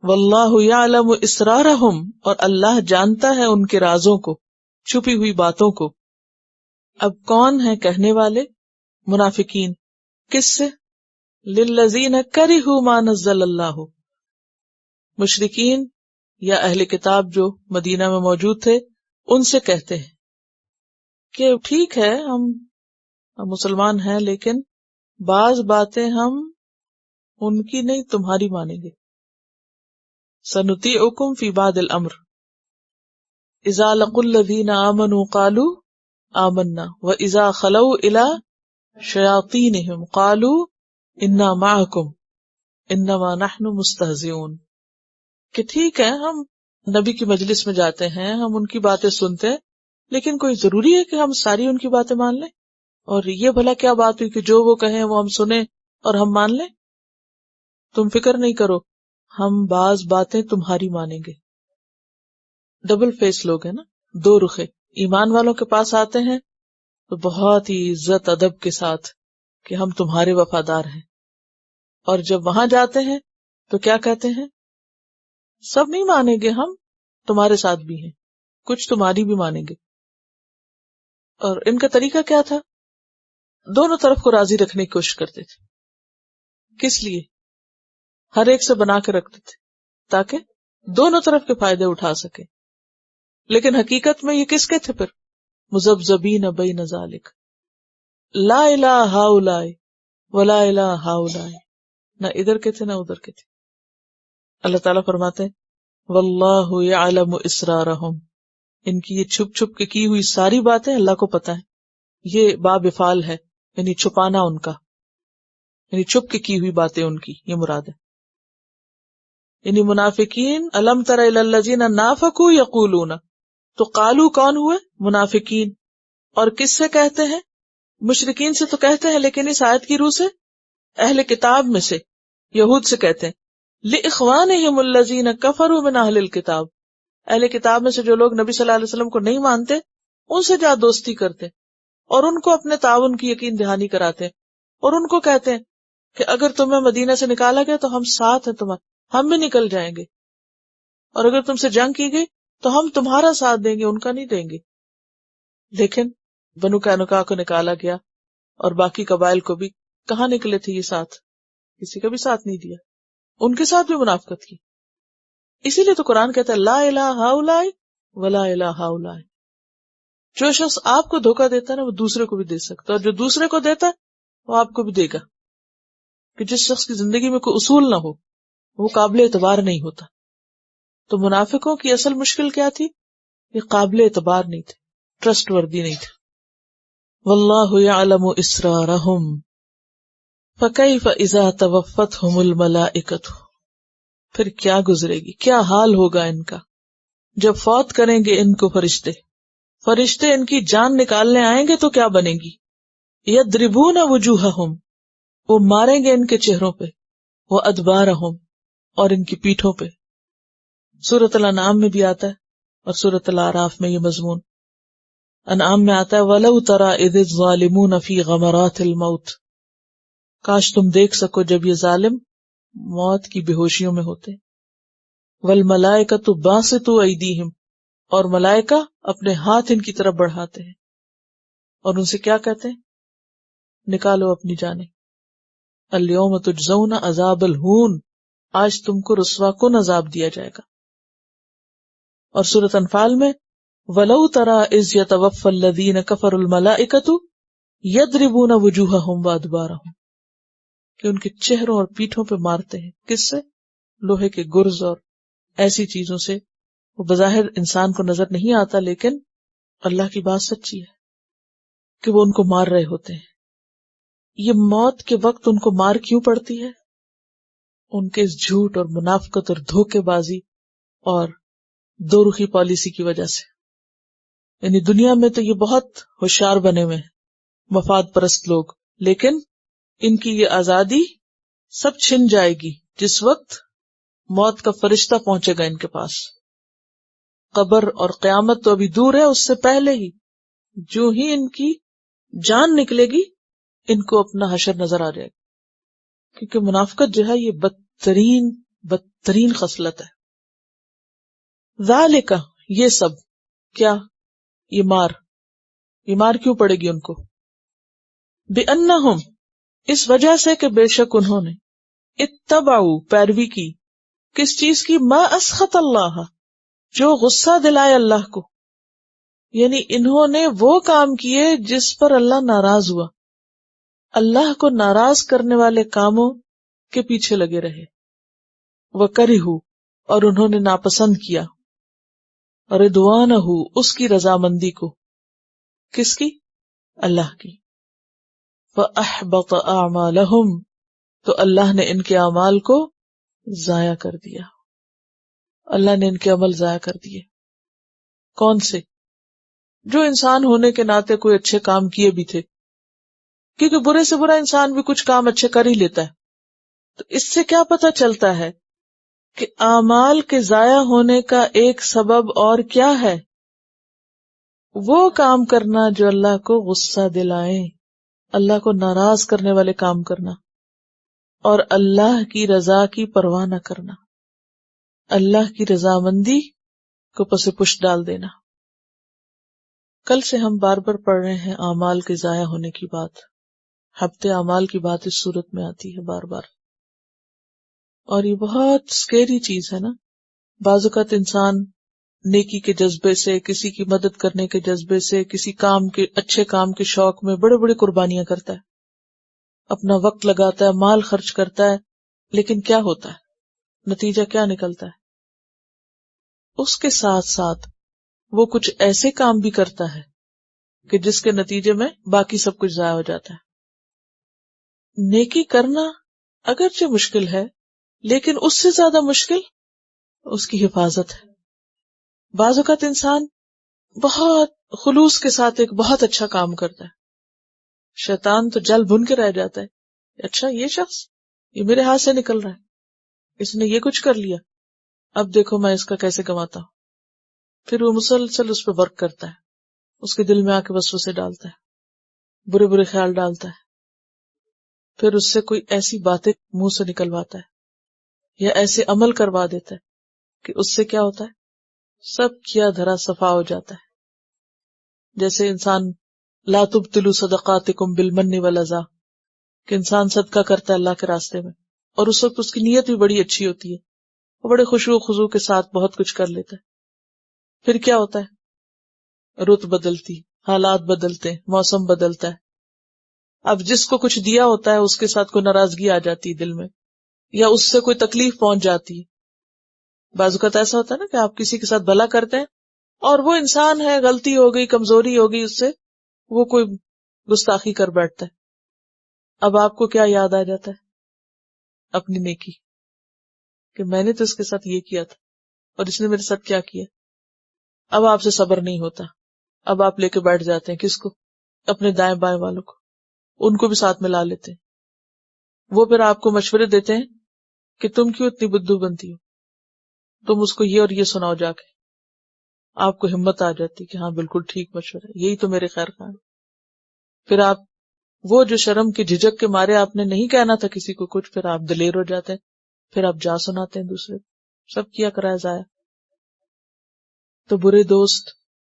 واللہ یعلم اسرارہم، اور اللہ جانتا ہے ان کے رازوں کو، چھپی ہوئی باتوں کو. اب کون ہیں کہنے والے؟ منافقین. کس سے؟ للذین کرہوا ما نزل اللہ، مشرکین یا اہل کتاب جو مدینہ میں موجود تھے ان سے کہتے ہیں کہ ٹھیک ہے ہم مسلمان ہیں، لیکن بعض باتیں ہم ان کی نہیں تمہاری مانیں گے. سنطیعکم فی بعض الامر اذا لقوا الذین آمنوا قالوا آمنا واذا خلوا الی شیاطینہم قالوا انا معکم انما نحن مستہزئون. کہ ٹھیک ہے ہم نبی کی مجلس میں جاتے ہیں، ہم ان کی باتیں سنتے ہیں، لیکن کوئی ضروری ہے کہ ہم ساری ان کی باتیں مان لیں؟ اور یہ بھلا کیا بات ہوئی کہ جو وہ کہیں وہ ہم سنیں اور ہم مان لیں؟ تم فکر نہیں کرو، ہم بعض باتیں تمہاری مانیں گے. ڈبل فیس لوگ ہیں نا، دو رخے. ایمان والوں کے پاس آتے ہیں تو بہت ہی عزت ادب کے ساتھ کہ ہم تمہارے وفادار ہیں، اور جب وہاں جاتے ہیں تو کیا کہتے ہیں؟ سب نہیں مانیں گے، ہم تمہارے ساتھ بھی ہیں، کچھ تمہاری بھی مانیں گے. اور ان کا طریقہ کیا تھا؟ دونوں طرف کو راضی رکھنے کی کوشش کرتے تھے. کس لیے؟ ہر ایک سے بنا کے رکھتے تھے تاکہ دونوں طرف کے فائدے اٹھا سکے. لیکن حقیقت میں یہ کس کے تھے پھر؟ مذبذبین بین ذالک، لا الہ ہؤلاء ولا الہ ہؤلاء، نہ ادھر کے تھے نہ ادھر کے تھے. اللہ تعالیٰ فرماتے ہیں واللہ یعلم اسرارہم، ان کی یہ چھپ چھپ کے کی ہوئی ساری باتیں اللہ کو پتہ ہے. یہ باب افعال ہے، یعنی چھپانا ان کا، یعنی چھپ کے کی ہوئی باتیں ان کی، یہ مراد ہے. یعنی منافقین، الم تر الی الذین نافقوا یقولون، تو قالو کون ہوئے؟ منافقین. اور کس سے کہتے ہیں؟ مشرکین سے تو کہتے ہیں، لیکن اس آیت کی روح سے اہل کتاب میں سے، یہود سے کہتے ہیں لِإِخْوَانِهِمُ الَّذِينَ كَفَرُوا مِنْ أَهْلِ الْكِتَابِ، اہل کتاب میں سے جو لوگ نبی صلی اللہ علیہ وسلم کو نہیں مانتے ان سے جا دوستی کرتے اور ان کو اپنے تعاون کی یقین دہانی کراتے اور ان کو کہتے ہیں کہ اگر تمہیں مدینہ سے نکالا گیا تو ہم ساتھ ہیں تمہارے، ہم بھی نکل جائیں گے، اور اگر تم سے جنگ کی گئی تو ہم تمہارا ساتھ دیں گے، ان کا نہیں دیں گے۔ لیکن بنو قینقاع کو نکالا گیا اور باقی قبائل کو بھی کہاں نکلے تھے یہ ساتھ، کسی کا بھی ساتھ نہیں دیا، ان کے ساتھ بھی منافقت کی۔ اسی لیے تو قرآن کہتا ہے لا الہ ہؤلاء ولا الہ ہؤلاء، جو شخص آپ کو دھوکہ دیتا ہے نا وہ دوسرے کو بھی دے سکتا ہے، اور جو دوسرے کو دیتا ہے وہ آپ کو بھی دے گا۔ کہ جس شخص کی زندگی میں کوئی اصول نہ ہو وہ قابل اعتبار نہیں ہوتا۔ تو منافقوں کی اصل مشکل کیا تھی؟ یہ قابل اعتبار نہیں تھے، ٹرسٹ وردی نہیں تھے۔ واللہ یعلم اسرارہم فکیف اذا توفتہم الملائکۃ، پھر کیا گزرے گی، کیا حال ہوگا ان کا جب فوت کریں گے ان کو فرشتے، فرشتے ان کی جان نکالنے آئیں گے تو کیا بنے گی؟ یضربون وجوہہم، وہ ماریں گے ان کے چہروں پہ، وہ ادبارہم، اور ان کی پیٹھوں پہ۔ سورۃ الانعام میں بھی آتا ہے اور سورۃ الاعراف میں یہ مضمون۔ انعام میں آتا ہے وَلَوْ تَرَىٰ إِذِ الظَّالِمُونَ فِي غَمَرَاتِ الْمَوْتِ، کاش تم دیکھ سکو جب یہ ظالم موت کی بے ہوشیوں میں ہوتے۔ وَالْمَلَائِكَةُ بَاسِطُو أَيْدِيهِمْ، اور ملائکہ اپنے ہاتھ ان کی طرف بڑھاتے ہیں اور ان سے کیا کہتے ہیں؟ نکالو اپنی جانیں۔ الْيَوْمَ تُجْزَوْنَ عَذَابَ الْهُونِ، آج تم کو رسوا کن عذاب دیا جائے گا۔ اور سورۃ انفال میں وَلَوْ تَرَىٰ إِذْ يَتَوَفَّى الَّذِينَ كَفَرُوا الْمَلَائِكَةُ يَضْرِبُونَ وُجُوهَهُمْ وَأَدْبَارَهُمْ، کہ ان کے چہروں اور پیٹھوں پہ مارتے ہیں۔ کس سے؟ لوہے کے گرز اور ایسی چیزوں سے، وہ بظاہر انسان کو نظر نہیں آتا لیکن اللہ کی بات سچی ہے کہ وہ ان کو مار رہے ہوتے ہیں۔ یہ موت کے وقت ان کو مار کیوں پڑتی ہے؟ ان کے اس جھوٹ اور منافقت اور دھوکے بازی اور دو رخی پالیسی کی وجہ سے۔ یعنی دنیا میں تو یہ بہت ہوشیار بنے ہوئے ہیں مفاد پرست لوگ، لیکن ان کی یہ آزادی سب چھن جائے گی جس وقت موت کا فرشتہ پہنچے گا ان کے پاس۔ قبر اور قیامت تو ابھی دور ہے، اس سے پہلے ہی جو ہی ان کی جان نکلے گی ان کو اپنا حشر نظر آ جائے گا، کیونکہ منافقت جو ہے یہ بدترین خصلت ہے۔ ذالک، یہ سب کیا؟ یہ مار کیوں پڑے گی ان کو؟ بِأَنَّهُمْ، اس وجہ سے کہ بے شک انہوں نے اتبعوا، پیروی کی، کس چیز کی؟ ما اسخط اللہ، جو غصہ دلائے اللہ کو، یعنی انہوں نے وہ کام کیے جس پر اللہ ناراض ہوا، اللہ کو ناراض کرنے والے کاموں کے پیچھے لگے رہے۔ وَكَرِهُ، اور انہوں نے ناپسند کیا، رضوانہ، اس کی رضامندی کو، کس کی؟ اللہ کی۔ فَأَحْبَطَ أَعْمَالَهُمْ، تو اللہ نے ان کے اعمال کو ضائع کر دیا، اللہ نے ان کے عمل ضائع کر دیے۔ کون سے؟ جو انسان ہونے کے ناطے کوئی اچھے کام کیے بھی تھے، کیونکہ برے سے برا انسان بھی کچھ کام اچھے کر ہی لیتا ہے۔ تو اس سے کیا پتہ چلتا ہے کہ اعمال کے ضائع ہونے کا ایک سبب اور کیا ہے؟ وہ کام کرنا جو اللہ کو غصہ دلائیں، اللہ کو ناراض کرنے والے کام کرنا، اور اللہ کی رضا کی پرواہ نہ کرنا، اللہ کی رضامندی کو پس پش ڈال دینا۔ کل سے ہم بار بار پڑھ رہے ہیں اعمال کے ضائع ہونے کی بات، ہفتے اعمال کی بات اس صورت میں آتی ہے بار بار، اور یہ بہت سکیری چیز ہے نا۔ بعض اوقات انسان نیکی کے جذبے سے، کسی کی مدد کرنے کے جذبے سے، کسی کام کے اچھے کام کے شوق میں بڑے بڑے قربانیاں کرتا ہے، اپنا وقت لگاتا ہے، مال خرچ کرتا ہے، لیکن کیا ہوتا ہے؟ نتیجہ کیا نکلتا ہے؟ اس کے ساتھ ساتھ وہ کچھ ایسے کام بھی کرتا ہے کہ جس کے نتیجے میں باقی سب کچھ ضائع ہو جاتا ہے۔ نیکی کرنا اگرچہ مشکل ہے، لیکن اس سے زیادہ مشکل اس کی حفاظت ہے۔ بعض اوقات انسان بہت خلوص کے ساتھ ایک بہت اچھا کام کرتا ہے، شیطان تو جل بھن کے رہ جاتا ہے، اچھا یہ شخص یہ میرے ہاتھ سے نکل رہا ہے، اس نے یہ کچھ کر لیا، اب دیکھو میں اس کا کیسے کماتا ہوں. پھر وہ مسلسل اس پہ ورک کرتا ہے، اس کے دل میں آ کے وسوسے ڈالتا ہے، برے برے خیال ڈالتا ہے، پھر اس سے کوئی ایسی باتیں منہ سے نکلواتا ہے یا ایسے عمل کروا دیتا ہے کہ اس سے کیا ہوتا ہے، سب کیا دھرا صفا ہو جاتا ہے. جیسے انسان لا تبطلوا صدقاتکم بالمن والاذی، کہ انسان صدقہ کرتا ہے اللہ کے راستے میں اور اس وقت اس کی نیت بھی بڑی اچھی ہوتی ہے، وہ بڑے خشوع و خضوع کے ساتھ بہت کچھ کر لیتا ہے. پھر کیا ہوتا ہے، رت بدلتی، حالات بدلتے، موسم بدلتا ہے. اب جس کو کچھ دیا ہوتا ہے اس کے ساتھ کوئی ناراضگی آ جاتی ہے دل میں، یا اس سے کوئی تکلیف پہنچ جاتی ہے. بعض اوقات ایسا ہوتا ہے نا کہ آپ کسی کے ساتھ بھلا کرتے ہیں اور وہ انسان ہے، غلطی ہو گئی، کمزوری ہو گئی اس سے، وہ کوئی گستاخی کر بیٹھتا ہے. اب آپ کو کیا یاد آ جاتا ہے، اپنی نیکی، کہ میں نے تو اس کے ساتھ یہ کیا تھا اور اس نے میرے ساتھ کیا کیا. اب آپ سے صبر نہیں ہوتا، اب آپ لے کے بیٹھ جاتے ہیں کس کو، اپنے دائیں بائیں والوں کو، ان کو بھی ساتھ میں لا لیتے ہیں. وہ پھر آپ کو مشورے دیتے ہیں کہ تم کیوں اتنی بدھو بنتی ہو، تم اس کو یہ اور یہ سناؤ جا کے. آپ کو ہمت آ جاتی کہ ہاں بالکل ٹھیک مشورہ، یہی تو میرے خیر خواہ. پھر آپ وہ جو شرم کی جھجک کے مارے آپ نے نہیں کہنا تھا کسی کو کچھ، پھر آپ دلیر ہو جاتے ہیں، پھر آپ جا سناتے ہیں دوسرے، سب کیا کرائے ضائع. تو برے دوست،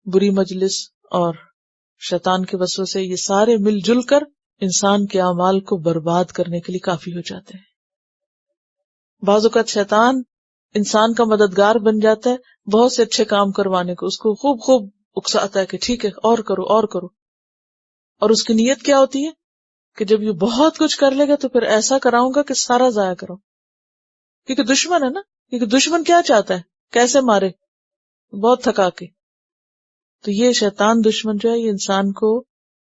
بری مجلس اور شیطان کے وسوسے، یہ سارے مل جل کر انسان کے اعمال کو برباد کرنے کے لیے کافی ہو جاتے ہیں. بعض اوقات شیطان انسان کا مددگار بن جاتا ہے بہت سے اچھے کام کروانے کو، اس کو خوب خوب اکساتا ہے کہ ٹھیک ہے اور کرو اور کرو. اور اس کی نیت کیا ہوتی ہے کہ جب یہ بہت کچھ کر لے گا تو پھر ایسا کراؤں گا کہ سارا ضائع کرو. کیونکہ دشمن ہے نا، کیونکہ دشمن کیا چاہتا ہے، کیسے مارے، بہت تھکا کے. تو یہ شیطان دشمن جو ہے یہ انسان کو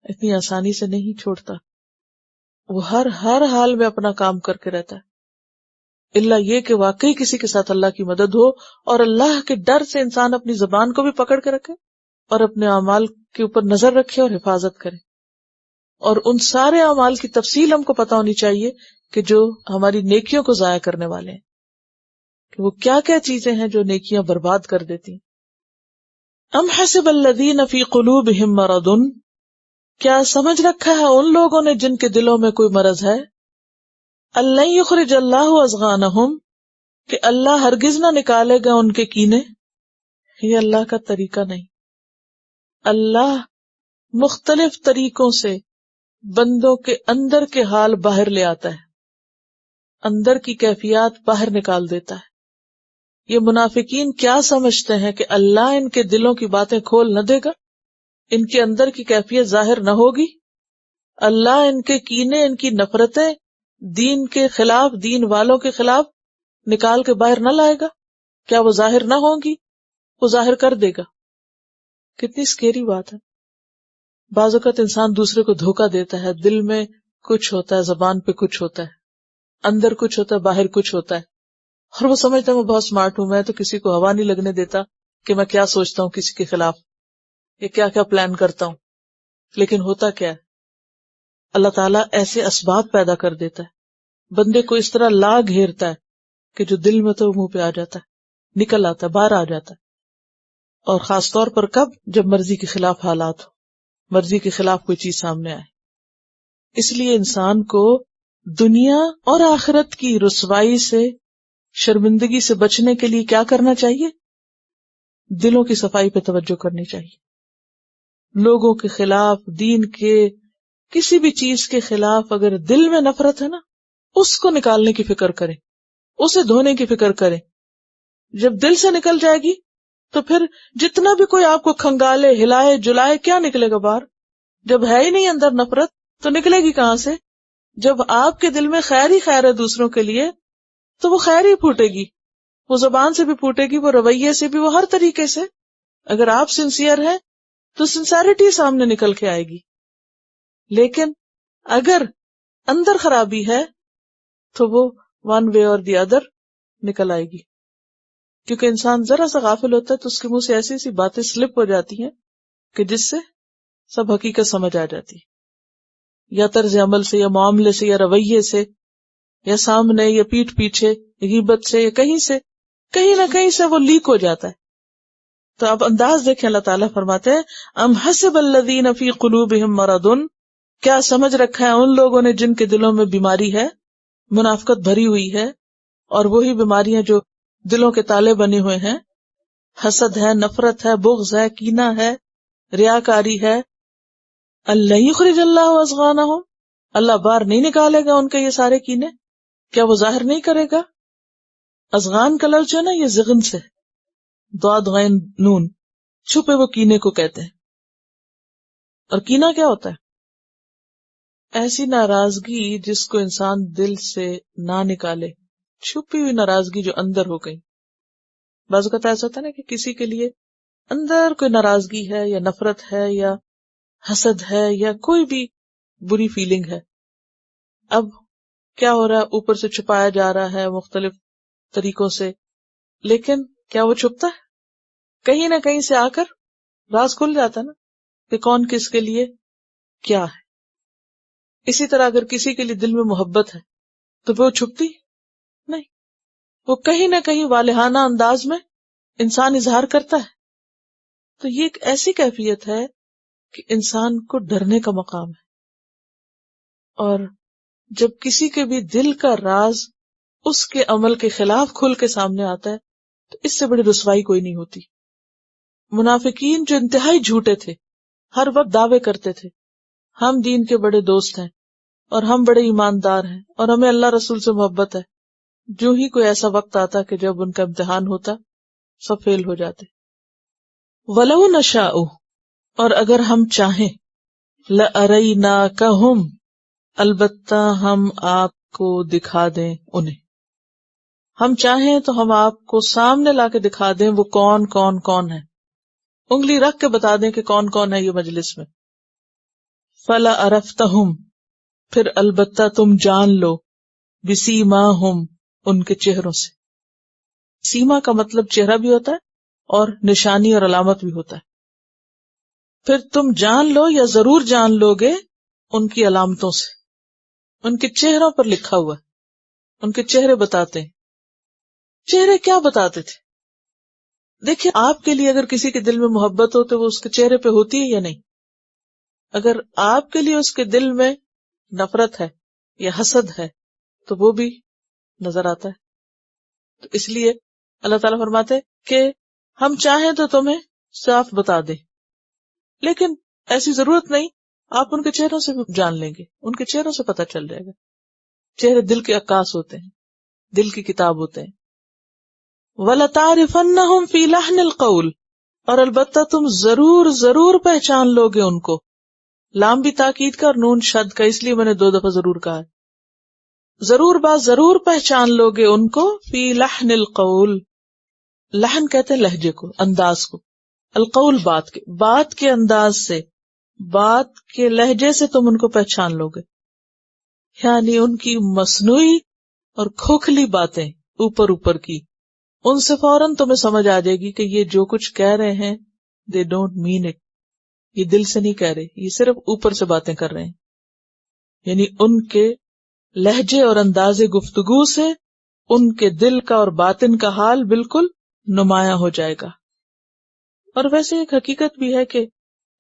اتنی آسانی سے نہیں چھوڑتا، وہ ہر حال میں اپنا کام کر کے رہتا ہے، الا یہ کہ واقعی کسی کے ساتھ اللہ کی مدد ہو اور اللہ کے ڈر سے انسان اپنی زبان کو بھی پکڑ کے رکھے اور اپنے اعمال کے اوپر نظر رکھے اور حفاظت کرے. اور ان سارے اعمال کی تفصیل ہم کو پتہ ہونی چاہیے کہ جو ہماری نیکیوں کو ضائع کرنے والے ہیں، کہ وہ کیا کیا چیزیں ہیں جو نیکیاں برباد کر دیتی ہیں. ام حسب الذین فی قلوبہم مرض، کیا سمجھ رکھا ہے ان لوگوں نے جن کے دلوں میں کوئی مرض ہے، لن یخرج اللہ اضغانہم، کہ اللہ ہرگز نہ نکالے گا ان کے کینے. یہ اللہ کا طریقہ نہیں. اللہ مختلف طریقوں سے بندوں کے اندر کے حال باہر لے آتا ہے، اندر کی کیفیات باہر نکال دیتا ہے. یہ منافقین کیا سمجھتے ہیں کہ اللہ ان کے دلوں کی باتیں کھول نہ دے گا، ان کے اندر کی کیفیت ظاہر نہ ہوگی، اللہ ان کے کینے، ان کی نفرتیں دین کے خلاف، دین والوں کے خلاف نکال کے باہر نہ لائے گا؟ کیا وہ ظاہر نہ ہوں گی؟ وہ ظاہر کر دے گا. کتنی سکیری بات ہے. بعض اوقات انسان دوسرے کو دھوکہ دیتا ہے، دل میں کچھ ہوتا ہے، زبان پہ کچھ ہوتا ہے، اندر کچھ ہوتا ہے، باہر کچھ ہوتا ہے، اور وہ سمجھتا ہے میں بہت سمارٹ ہوں، میں تو کسی کو ہوا نہیں لگنے دیتا کہ میں کیا سوچتا ہوں کسی کے خلاف، یہ کیا کیا پلان کرتا ہوں. لیکن ہوتا کیا ہے، اللہ تعالیٰ ایسے اسباب پیدا کر دیتا ہے، بندے کو اس طرح لا گھیرتا ہے کہ جو دل میں تو منہ پہ آ جاتا ہے، نکل آتا ہے، باہر آ جاتا ہے. اور خاص طور پر کب؟ جب مرضی کے خلاف حالات ہو، مرضی کے خلاف کوئی چیز سامنے آئے. اس لیے انسان کو دنیا اور آخرت کی رسوائی سے، شرمندگی سے بچنے کے لیے کیا کرنا چاہیے؟ دلوں کی صفائی پہ توجہ کرنی چاہیے. لوگوں کے خلاف، دین کے کسی بھی چیز کے خلاف اگر دل میں نفرت ہے نا، اس کو نکالنے کی فکر کریں، اسے دھونے کی فکر کریں. جب دل سے نکل جائے گی تو پھر جتنا بھی کوئی آپ کو کھنگالے، ہلائے جلائے، کیا نکلے گا باہر؟ جب ہے ہی نہیں اندر نفرت تو نکلے گی کہاں سے؟ جب آپ کے دل میں خیر ہی خیر ہے دوسروں کے لیے تو وہ خیر ہی پھوٹے گی، وہ زبان سے بھی پھوٹے گی، وہ رویے سے بھی، وہ ہر طریقے سے. اگر آپ سنسیئر ہیں تو سنسیریٹی سامنے نکل کے آئے گی. لیکن اگر اندر خرابی ہے تو وہ ون وے اور دی ادر نکل آئے گی. کیونکہ انسان ذرا سا غافل ہوتا ہے تو اس کے منہ سے ایسی ایسی باتیں سلپ ہو جاتی ہیں کہ جس سے سب حقیقت سمجھ آ جاتی ہے، یا طرز عمل سے، یا معاملے سے، یا رویے سے، یا سامنے یا پیٹھ پیچھے غیبت سے یا کہیں نہ کہیں سے وہ لیک ہو جاتا ہے. تو اب انداز دیکھیں، اللہ تعالیٰ فرماتے ہیں ام حسب الذین فی قلوبہم مرض، کیا سمجھ رکھا ہے ان لوگوں نے جن کے دلوں میں بیماری ہے، منافقت بھری ہوئی ہے، اور وہی بیماریاں جو دلوں کے تالے بنے ہوئے ہیں، حسد ہے، نفرت ہے، بغض ہے، کینہ ہے، ریاکاری ہے. اللہ یخرج اللہ اضغانہم، اللہ باہر نہیں نکالے گا ان کے یہ سارے کینے، کیا وہ ظاہر نہیں کرے گا؟ اضغان کا لفظ جو ہے نا یہ زغن سے، ضاد غین نون، چھپے وہ کینے کو کہتے ہیں. اور کینہ کیا ہوتا ہے؟ ایسی ناراضگی جس کو انسان دل سے نہ نکالے، چھپی ہوئی ناراضگی جو اندر ہو گئی. بعض اوقات ایسا ہوتا ہے نا کہ کسی کے لیے اندر کوئی ناراضگی ہے یا نفرت ہے یا حسد ہے یا کوئی بھی بری فیلنگ ہے، اب کیا ہو رہا ہے، اوپر سے چھپایا جا رہا ہے مختلف طریقوں سے، لیکن کیا وہ چھپتا ہے؟ کہیں نہ کہیں سے آ کر راز کھل جاتا ہے نا کہ کون کس کے لیے کیا ہے. اسی طرح اگر کسی کے لیے دل میں محبت ہے تو وہ چھپتی نہیں، وہ کہیں نہ کہیں والہانہ انداز میں انسان اظہار کرتا ہے. تو یہ ایک ایسی کیفیت ہے کہ انسان کو ڈرنے کا مقام ہے. اور جب کسی کے بھی دل کا راز اس کے عمل کے خلاف کھل کے سامنے آتا ہے تو اس سے بڑی رسوائی کوئی نہیں ہوتی. منافقین جو انتہائی جھوٹے تھے، ہر وقت دعوے کرتے تھے ہم دین کے بڑے دوست ہیں اور ہم بڑے ایماندار ہیں اور ہمیں اللہ رسول سے محبت ہے، جو ہی کوئی ایسا وقت آتا کہ جب ان کا امتحان ہوتا سب فیل ہو جاتے. وَلَوْ نَشَاءُ، اور اگر ہم چاہیں، لَأَرَيْنَاكَهُمْ، البتہ ہم آپ کو دکھا دیں انہیں. ہم چاہیں تو ہم آپ کو سامنے لا کے دکھا دیں وہ کون ہے، انگلی رکھ کے بتا دیں کہ کون ہے یہ مجلس میں. فَلَعَرَفْتَهُمْ، پھر البتہ تم جان لو، بِسِیمَاهُمْ، ان کے چہروں سے. سیما کا مطلب چہرہ بھی ہوتا ہے اور نشانی اور علامت بھی ہوتا ہے. پھر تم جان لو یا ضرور جان لو گے ان کی علامتوں سے. ان کے چہروں پر لکھا ہوا ہے، ان کے چہرے بتاتے ہیں. چہرے کیا بتاتے تھے؟ دیکھیں، آپ کے لیے اگر کسی کے دل میں محبت ہو تو وہ اس کے چہرے پہ ہوتی ہے یا نہیں؟ اگر آپ کے لیے اس کے دل میں نفرت ہے یا حسد ہے تو وہ بھی نظر آتا ہے. تو اس لیے اللہ تعالیٰ فرماتے کہ ہم چاہیں تو تمہیں صاف بتا دیں، لیکن ایسی ضرورت نہیں، آپ ان کے چہروں سے بھی جان لیں گے، ان کے چہروں سے پتہ چل جائے گا. چہرے دل کے عکاس ہوتے ہیں، دل کی کتاب ہوتے ہیں. وَلَتَعْرِفَنَّهُمْ فِي لَحْنِ الْقَوْلِ، اور البتہ تم ضرور پہچان لو گے ان کو. لام بھی تاکید کا اور نون شد کا، اس لیے میں نے 2 دفعہ ضرور کہا ہے. ضرور پہچان لو گے ان کو، فی لحن القول، لحن کہتے ہیں لہجے کو، انداز کو. القول بات کے انداز سے، بات کے لہجے سے تم ان کو پہچان لو گے. یعنی ان کی مصنوعی اور کھوکھلی باتیں اوپر کی، ان سے فوراً تمہیں سمجھ آ جائے گی کہ یہ جو کچھ کہہ رہے ہیں they don't mean it، یہ دل سے نہیں کہہ رہے، یہ صرف اوپر سے باتیں کر رہے ہیں. یعنی ان کے لہجے اور انداز گفتگو سے ان کے دل کا اور باطن کا حال بالکل نمایاں ہو جائے گا. اور ویسے ایک حقیقت بھی ہے کہ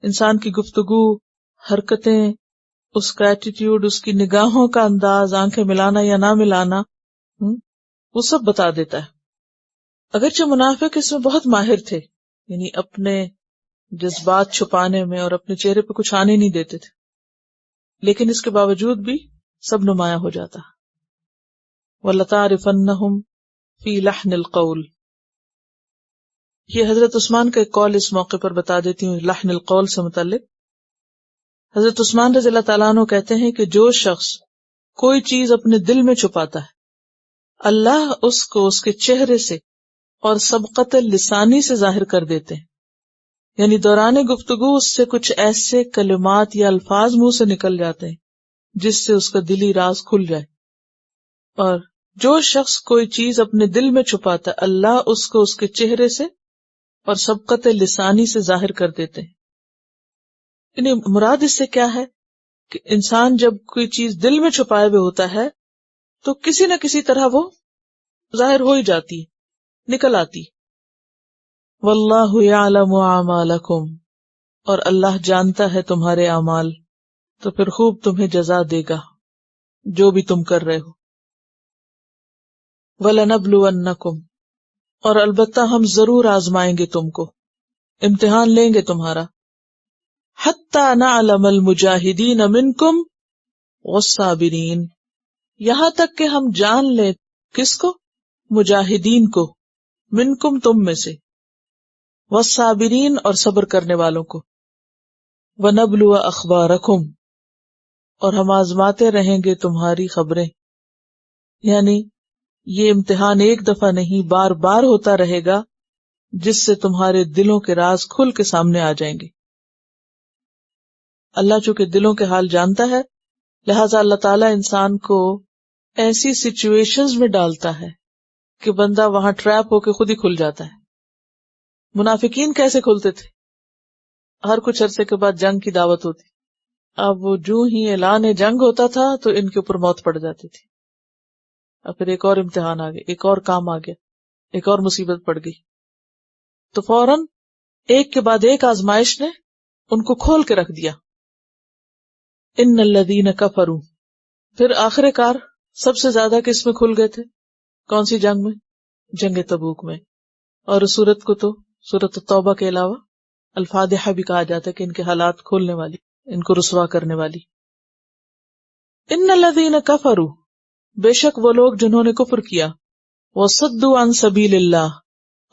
انسان کی گفتگو، حرکتیں، اس کا ایٹیٹیوڈ، اس کی نگاہوں کا انداز، آنکھیں ملانا یا نہ ملانا، وہ سب بتا دیتا ہے. اگرچہ منافق اس میں بہت ماہر تھے، یعنی اپنے جذبات چھپانے میں اور اپنے چہرے پہ کچھ آنے نہیں دیتے تھے، لیکن اس کے باوجود بھی سب نمایاں ہو جاتا. وَلَتَعْرِفَنَّهُمْ فِي لَحْنِ الْقَوْلِ، یہ حضرت عثمان کا ایک قول اس موقع پر بتا دیتی ہوں لحن القول سے متعلق. حضرت عثمان رضی اللہ تعالیٰ عنہ کہتے ہیں کہ جو شخص کوئی چیز اپنے دل میں چھپاتا ہے، اللہ اس کو اس کے چہرے سے اور سبقت لسانی سے ظاہر کر دیتے ہیں. یعنی دوران گفتگو اس سے کچھ ایسے کلمات یا الفاظ منہ سے نکل جاتے ہیں جس سے اس کا دلی راز کھل جائے. اور جو شخص کوئی چیز اپنے دل میں چھپاتا ہے، اللہ اس کو اس کے چہرے سے اور سبقت لسانی سے ظاہر کر دیتے ہیں. یعنی مراد اس سے کیا ہے کہ انسان جب کوئی چیز دل میں چھپائے ہوئے ہوتا ہے تو کسی نہ کسی طرح وہ ظاہر ہو ہی جاتی ہے، نکل آتی. واللہ یعلم اعمالکم، اور اللہ جانتا ہے تمہارے اعمال، تو پھر خوب تمہیں جزا دے گا جو بھی تم کر رہے ہو. وَلَنَبْلُوَنَّكُمْ، اور البتہ ہم ضرور آزمائیں گے تم کو، امتحان لیں گے تمہارا. حَتَّى نَعْلَمَ الْمُجَاهِدِينَ مِنْكُمْ وَالصَّابِرِينَ، یہاں تک کہ ہم جان لیں کس کو؟ مجاہدین کو، منکم تم میں سے، والصابرین اور صبر کرنے والوں کو. وَنَبْلُوَ أَخْبَارَكُمْ، اور ہم آزماتے رہیں گے تمہاری خبریں. یعنی یہ امتحان ایک دفعہ نہیں، بار بار ہوتا رہے گا، جس سے تمہارے دلوں کے راز کھل کے سامنے آ جائیں گے. اللہ چونکہ دلوں کے حال جانتا ہے، لہذا اللہ تعالیٰ انسان کو ایسی سچویشنز میں ڈالتا ہے کہ بندہ وہاں ٹریپ ہو کے خود ہی کھل جاتا ہے. منافقین کیسے کھلتے تھے؟ ہر کچھ عرصے کے بعد جنگ کی دعوت ہوتی، اب وہ جو ہی اعلان جنگ ہوتا تھا تو ان کے اوپر موت پڑ جاتی تھی. اور پھر ایک اور امتحان آ گیا، ایک اور کام آ گیا، ایک اور مصیبت پڑ گئی، تو فوراً ایک کے بعد ایک آزمائش نے ان کو کھول کے رکھ دیا. ان الذین کفروا، پھر آخر کار سب سے زیادہ کس میں کھل گئے تھے؟ کون سی جنگ میں؟ جنگ تبوک میں. اور اس سورت کو تو سورت توبہ کے علاوہ الفاتحہ بھی کہا جاتا ہے کہ ان کے حالات کھولنے والی، ان کو رسوا کرنے والی. ان الذین کفروا، بے شک وہ لوگ جنہوں نے کفر کیا، وصدوا عن سبیل اللہ،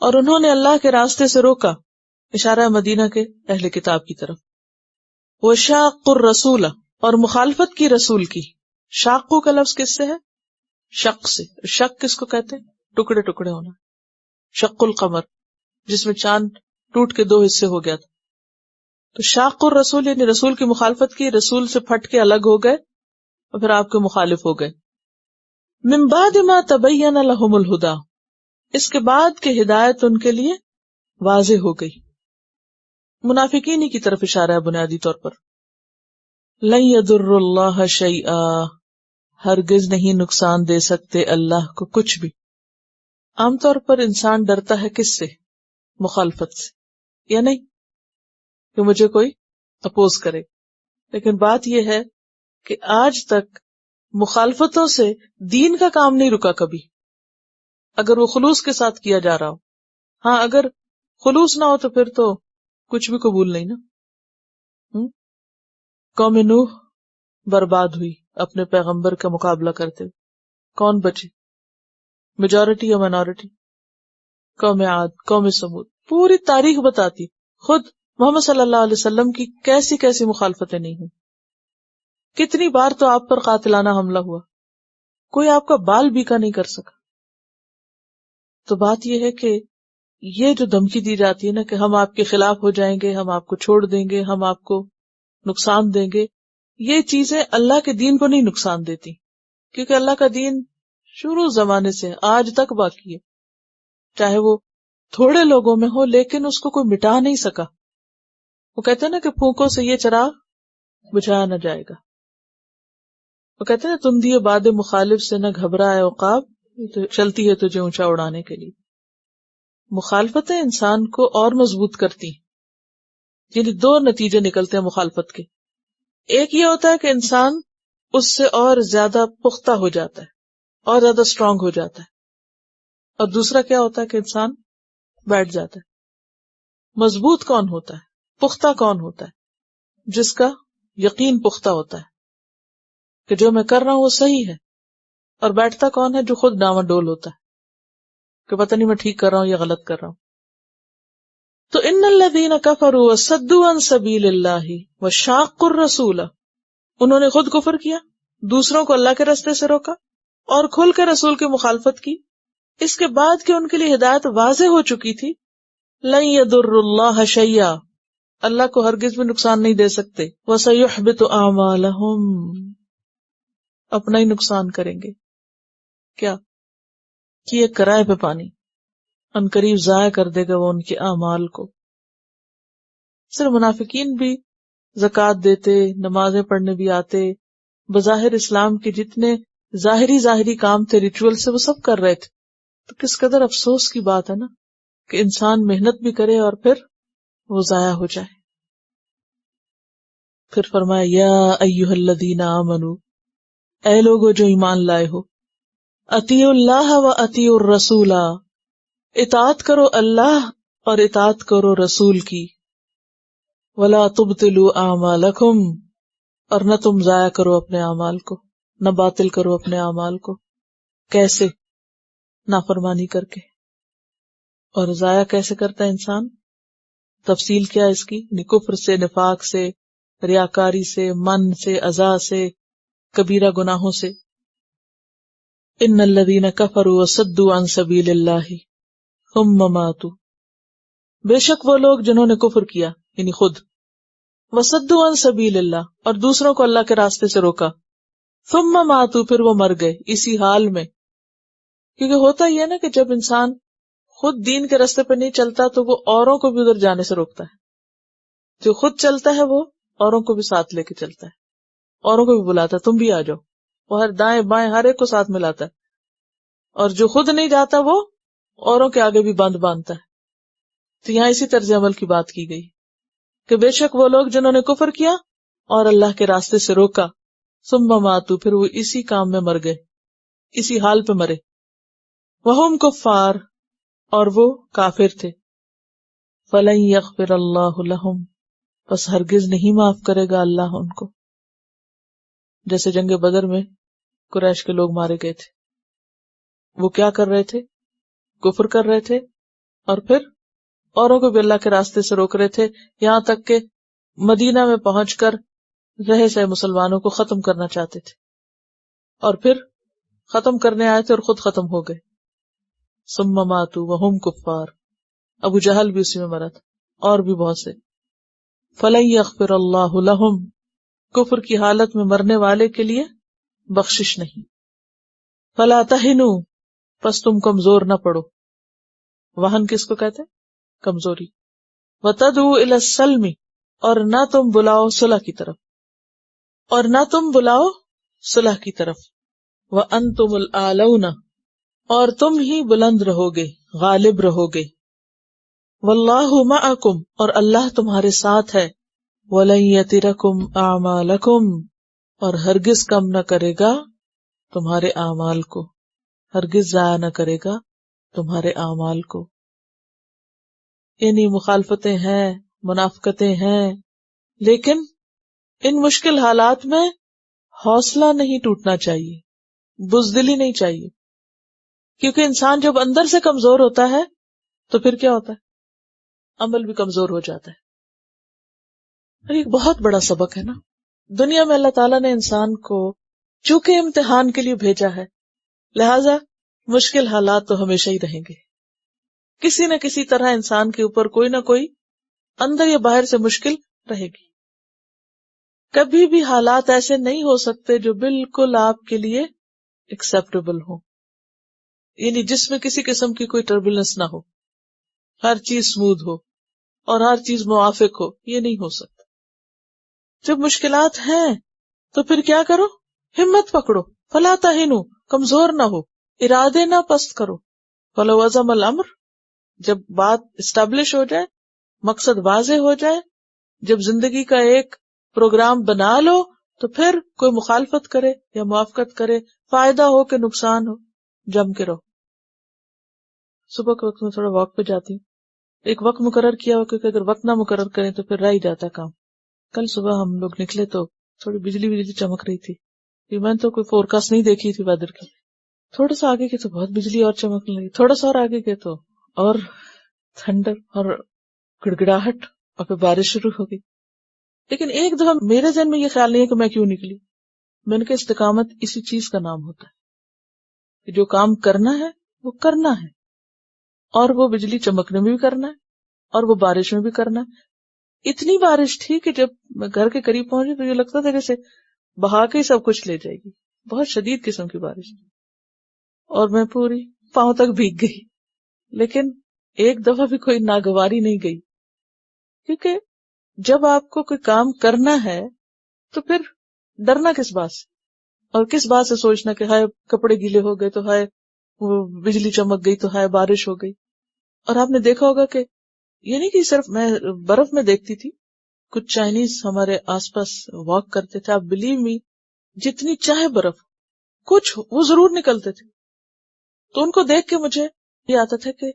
اور انہوں نے اللہ کے راستے سے روکا، اشارہ مدینہ کے اہل کتاب کی طرف. وشاقوا الرسول، اور مخالفت کی رسول کی. شاقو کا لفظ کس سے ہے؟ شق سے. شق کس کو کہتے ہیں؟ ٹکڑے ٹکڑے ہونا. شق القمر، جس میں چاند ٹوٹ کے 2 حصے ہو گیا تھا. تو شاق الرسول یعنی رسول کی مخالفت کی، رسول سے پھٹ کے الگ ہو گئے اور پھر آپ کے مخالف ہو گئے. من بعد ما تبین لهم الہدی، اس کے بعد کہ ہدایت ان کے لیے واضح ہو گئی. منافقین ہی کی طرف اشارہ ہے بنیادی طور پر. لن یضر اللہ شیئا، ہرگز نہیں نقصان دے سکتے اللہ کو کچھ بھی. عام طور پر انسان ڈرتا ہے کس سے؟ مخالفت سے، یا نہیں کہ مجھے کوئی اپوز کرے. لیکن بات یہ ہے کہ آج تک مخالفتوں سے دین کا کام نہیں رکا کبھی، اگر وہ خلوص کے ساتھ کیا جا رہا ہو. ہاں اگر خلوص نہ ہو تو پھر تو کچھ بھی قبول نہیں نا. قوم نوح برباد ہوئی اپنے پیغمبر کا مقابلہ کرتے ہوئے. کون بچے؟ میجورٹی یا مائنورٹی؟ قوم عاد، قوم سمود. پوری تاریخ بتاتی خود محمد صلی اللہ علیہ وسلم کی کیسی کیسی مخالفتیں نہیں ہوئی. کتنی بار تو آپ پر قاتلانہ حملہ ہوا، کوئی آپ کا بال بیکا نہیں کر سکا. تو بات یہ ہے کہ یہ جو دھمکی دی جاتی ہے نا کہ ہم آپ کے خلاف ہو جائیں گے، ہم آپ کو چھوڑ دیں گے، ہم آپ کو نقصان دیں گے، یہ چیزیں اللہ کے دین کو نہیں نقصان دیتی، کیونکہ اللہ کا دین شروع زمانے سے آج تک باقی ہے. چاہے وہ تھوڑے لوگوں میں ہو لیکن اس کو کوئی مٹا نہیں سکا. وہ کہتے ہیں نا کہ پھونکوں سے یہ چراغ بجھایا نہ جائے گا. وہ کہتے ہیں تم دیے باد مخالف سے نہ گھبرائے عقاب، تو چلتی ہے تجھے اونچا اڑانے کے لیے. مخالفتیں انسان کو اور مضبوط کرتی ہیں. یعنی 2 نتیجے نکلتے ہیں مخالفت کے. ایک یہ ہوتا ہے کہ انسان اس سے اور زیادہ پختہ ہو جاتا ہے، اور زیادہ اسٹرانگ ہو جاتا ہے. اور دوسرا کیا ہوتا ہے کہ انسان بیٹھ جاتا ہے. مضبوط کون ہوتا ہے؟ پختہ کون ہوتا ہے؟ جس کا یقین پختہ ہوتا ہے کہ جو میں کر رہا ہوں وہ صحیح ہے. اور بیٹھتا کون ہے؟ جو خود ڈاواں ڈول ہوتا ہے کہ پتہ نہیں میں ٹھیک کر رہا ہوں یا غلط کر رہا ہوں. تو ان الذین کفروا وصدوا عن سبیل اللہ وشاقوا الرسول، انہوں نے خود کفر کیا، دوسروں کو اللہ کے راستے سے روکا اور کھل کے رسول کی مخالفت کی، اس کے بعد کہ ان کے لیے ہدایت واضح ہو چکی تھی. لن یضر اللہ شیئا، اللہ کو ہرگز بھی نقصان نہیں دے سکتے. وسیحبط اعمالہم، اپنا ہی نقصان کریں گے. کیا کیے کرائے پہ پانی، ان قریب ضائع کر دے گا وہ ان کے اعمال کو. صرف منافقین بھی زکوٰۃ دیتے، نمازیں پڑھنے بھی آتے، بظاہر اسلام کے جتنے ظاہری کام تھے، ریچول سے وہ سب کر رہے تھے. تو کس قدر افسوس کی بات ہے نا کہ انسان محنت بھی کرے اور پھر وہ ضائع ہو جائے. پھر فرمایا یا ایھا الذین آمنو، اے لوگو جو ایمان لائے ہو، اطیعوا اللہ و اطیعوا الرسول، اطاعت کرو اللہ اور اطاعت کرو رسول کی. ولا تبطلوا اعمالکم، اور نہ تم ضائع کرو اپنے اعمال کو، نہ باطل کرو اپنے اعمال کو. کیسے؟ نافرمانی کر کے. اور ضائع کیسے کرتا ہے انسان؟ تفصیل کیا اس کی؟ کفر سے، نفاق سے، ریاکاری سے، من سے، عزا سے، کبیرہ گناہوں سے. ان الذین کفروا وصدوا عن سبیل اللہ ثم ماتوا، بے شک وہ لوگ جنہوں نے کفر کیا یعنی خود، وصدوا عن سبیل اللہ، اور دوسروں کو اللہ کے راستے سے روکا، ثم ماتوا، پھر وہ مر گئے اسی حال میں. کیونکہ ہوتا ہی ہے نا کہ جب انسان خود دین کے راستے پہ نہیں چلتا تو وہ اوروں کو بھی ادھر جانے سے روکتا ہے. جو خود چلتا ہے وہ اوروں کو بھی ساتھ لے کے چلتا ہے، اوروں کو بھی بلاتا ہے تم بھی آ جاؤ، وہ ہر دائیں بائیں ہر ایک کو ساتھ ملاتا ہے. اور جو خود نہیں جاتا وہ اوروں کے آگے بھی بند باندھتا ہے. تو یہاں اسی طرز عمل کی بات کی گئی کہ بے شک وہ لوگ جنہوں نے کفر کیا اور اللہ کے راستے سے روکا، ثم ماتوا، پھر وہ اسی کام میں مر گئے، اسی حال پہ مرے. وہم کفار، اور وہ کافر تھے. فلن یغفر اللہ لہم، پس ہرگز نہیں معاف کرے گا اللہ ان کو. جیسے جنگ بدر میں قریش کے لوگ مارے گئے تھے، وہ کیا کر رہے تھے؟ کفر کر رہے تھے اور پھر اوروں کو بھی اللہ کے راستے سے روک رہے تھے، یہاں تک کہ مدینہ میں پہنچ کر رہے سے مسلمانوں کو ختم کرنا چاہتے تھے، اور پھر ختم کرنے آئے تھے اور خود ختم ہو گئے. ثم ماتوا وہم کفار، ابو جہل بھی اسی میں مرا تھا اور بھی بہت سے. فلن یغفر اللہ لہم، کفر کی حالت میں مرنے والے کے لیے بخشش نہیں. فلا تہنوا، پس تم کمزور نہ پڑو. وہن کس کو کہتے؟ کمزوری. وتدعوا الی السلم، اور نہ تم بلاؤ صلح کی طرف، اور نہ تم بلاؤ صلح کی طرف. وانتم الاعلون، اور تم ہی بلند رہو گے، غالب رہو گے. واللہ معکم، اور اللہ تمہارے ساتھ ہے. ولن یترکم اعمالکم، اور ہرگز کم نہ کرے گا تمہارے اعمال کو، ہرگز ضائع نہ کرے گا تمہارے اعمال کو. یعنی مخالفتیں ہیں، منافقتیں ہیں، لیکن ان مشکل حالات میں حوصلہ نہیں ٹوٹنا چاہیے، بزدلی نہیں چاہیے. کیونکہ انسان جب اندر سے کمزور ہوتا ہے تو پھر کیا ہوتا ہے؟ عمل بھی کمزور ہو جاتا ہے. اور ایک بہت بڑا سبق ہے نا، دنیا میں اللہ تعالیٰ نے انسان کو چونکہ امتحان کے لیے بھیجا ہے، لہذا مشکل حالات تو ہمیشہ ہی رہیں گے. کسی نہ کسی طرح انسان کے اوپر کوئی نہ کوئی اندر یا باہر سے مشکل رہے گی. کبھی بھی حالات ایسے نہیں ہو سکتے جو بالکل آپ کے لیے ایکسیپٹیبل ہو، یعنی جس میں کسی قسم کی کوئی ٹربولنس نہ ہو، ہر چیز سموتھ ہو اور ہر چیز موافق ہو. یہ نہیں ہو سکتا. جب مشکلات ہیں تو پھر کیا کرو؟ ہمت پکڑو. فلا تہنوا، کمزور نہ ہو، ارادے نہ پست کرو. فلو عزم الامر، جب بات اسٹیبلش ہو جائے، مقصد واضح ہو جائے، جب زندگی کا ایک پروگرام بنا لو، تو پھر کوئی مخالفت کرے یا موافقت کرے، فائدہ ہو کہ نقصان ہو، جم کے رہو. صبح کے وقت میں تھوڑا واک پہ جاتی ہوں، ایک وقت مقرر کیا ہو، کیونکہ اگر وقت نہ مقرر کریں تو پھر رہ ہی جاتا کام. کل صبح ہم لوگ نکلے تو تھوڑی بجلی چمک رہی تھی. میں تو کوئی فور کاسٹ نہیں دیکھی تھی ویدر کی. تھوڑا سا آگے کے تو بہت بجلی اور چمکنے لگی، تھوڑا سا اور آگے کے تو اور تھنڈر اور گڑگڑاہٹ، اور پھر بارش شروع ہو گئی. لیکن ایک دفعہ میرے ذہن میں یہ خیال نہیں ہے کہ میں کیوں نکلی. میں نے کہا استقامت اسی چیز کا نام ہوتا ہے کہ جو کام کرنا ہے وہ کرنا ہے، اور وہ بجلی چمکنے میں بھی کرنا ہے اور وہ بارش میں بھی کرنا ہے. اتنی بارش تھی کہ جب میں گھر کے قریب پہنچی تو یہ لگتا تھا جیسے بہا کے سب کچھ لے جائے گی. بہت شدید قسم کی بارش تھی اور میں پوری پاؤں تک بھیگ گئی. لیکن ایک دفعہ بھی کوئی ناگواری نہیں گئی، کیونکہ جب آپ کو کوئی کام کرنا ہے تو پھر ڈرنا کس بات سے؟ اور کس بات سے سوچنا کہ ہائے کپڑے گیلے ہو گئے تو ہائے وہ بجلی چمک گئی تو ہائے بارش ہو گئی. اور آپ نے دیکھا ہوگا کہ یہ نہیں کہ صرف میں برف میں دیکھتی تھی، کچھ چائنیز ہمارے آس پاس واک کرتے تھے، آپ بلیو می جتنی چاہے برف کچھ وہ ضرور نکلتے تھے. تو ان کو دیکھ کے مجھے یہ آتا تھا کہ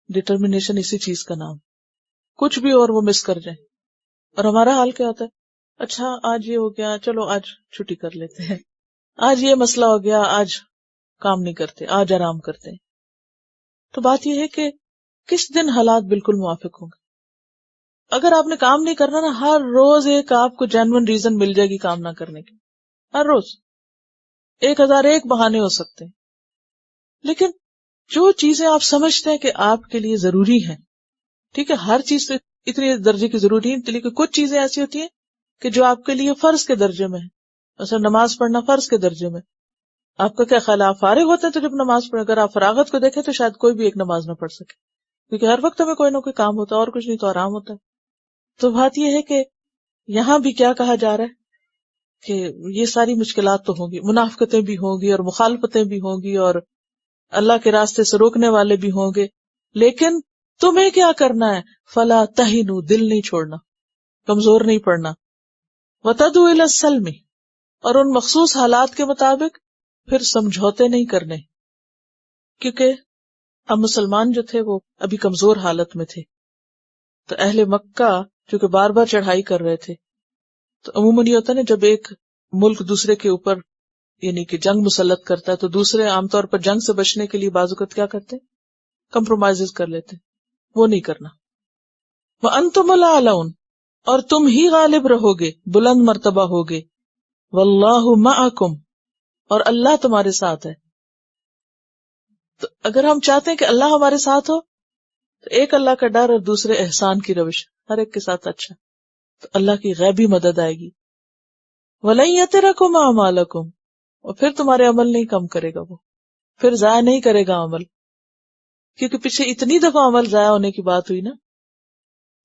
ڈٹرمنیشن اسی چیز کا نام، کچھ بھی اور وہ مس کر جائیں. اور ہمارا حال کیا ہوتا ہے، اچھا آج یہ ہو گیا چلو آج چھٹی کر لیتے ہیں، آج یہ مسئلہ ہو گیا آج کام نہیں کرتے، آج آرام کرتے ہیں. تو بات یہ ہے کہ کس دن حالات بالکل موافق ہوں گے. اگر آپ نے کام نہیں کرنا نا، ہر روز ایک آپ کو جینوئن ریزن مل جائے گی کام نہ کرنے کی، ہر روز 1001 بہانے ہو سکتے ہیں. لیکن جو چیزیں آپ سمجھتے ہیں کہ آپ کے لیے ضروری ہیں، ٹھیک ہے، ہر چیز تو اتنی درجے کی ضروری ہے، لیکن کچھ چیزیں ایسی ہوتی ہیں کہ جو آپ کے لیے فرض کے درجے میں ہے. مثلا نماز پڑھنا فرض کے درجے میں. آپ کا کیا خیال ہے، آپ فارغ ہوتے ہیں تو جب نماز پڑھیں؟ اگر آپ فراغت کو دیکھیں تو شاید کوئی بھی ایک نماز نہ پڑھ سکے، کیونکہ ہر وقت ہمیں کوئی نہ کوئی کام ہوتا ہے، اور کچھ نہیں تو آرام ہوتا ہے. تو بات یہ ہے کہ یہاں بھی کیا کہا جا رہا ہے کہ یہ ساری مشکلات تو ہوں گی، منافقتیں بھی ہوں گی اور مخالفتیں بھی ہوں گی اور اللہ کے راستے سے روکنے والے بھی ہوں گے، لیکن تمہیں کیا کرنا ہے، فلا تہنوا، دل نہیں چھوڑنا، کمزور نہیں پڑنا، وتدعوا الی السلم، اور ان مخصوص حالات کے مطابق پھر سمجھوتے نہیں کرنے. کیونکہ اب مسلمان جو تھے وہ ابھی کمزور حالت میں تھے، تو اہل مکہ جو کہ بار بار چڑھائی کر رہے تھے، تو عموماً یہ ہوتا ہے نا جب ایک ملک دوسرے کے اوپر یعنی کہ جنگ مسلط کرتا ہے تو دوسرے عام طور پر جنگ سے بچنے کے لیے بعض اوقات کیا کرتے ہیں، کمپرومائز کر لیتے ہیں. وہ نہیں کرنا. وَأَنْتُمُ الْأَعْلَوْنَ، اور تم ہی غالب رہو گے، بلند مرتبہ ہوگے. وَاللَّهُ مَعَكُمْ، اور اللہ تمہارے ساتھ ہے. تو اگر ہم چاہتے ہیں کہ اللہ ہمارے ساتھ ہو تو ایک اللہ کا ڈر اور دوسرے احسان کی روش، ہر ایک کے ساتھ اچھا، تو اللہ کی غیبی مدد آئے گی. وَلَن يَتِرَكُمْ أَعْمَالَكُمْ، اور پھر تمہارے عمل نہیں کم کرے گا، وہ پھر ضائع نہیں کرے گا عمل. کیونکہ پیچھے اتنی دفعہ عمل ضائع ہونے کی بات ہوئی نا،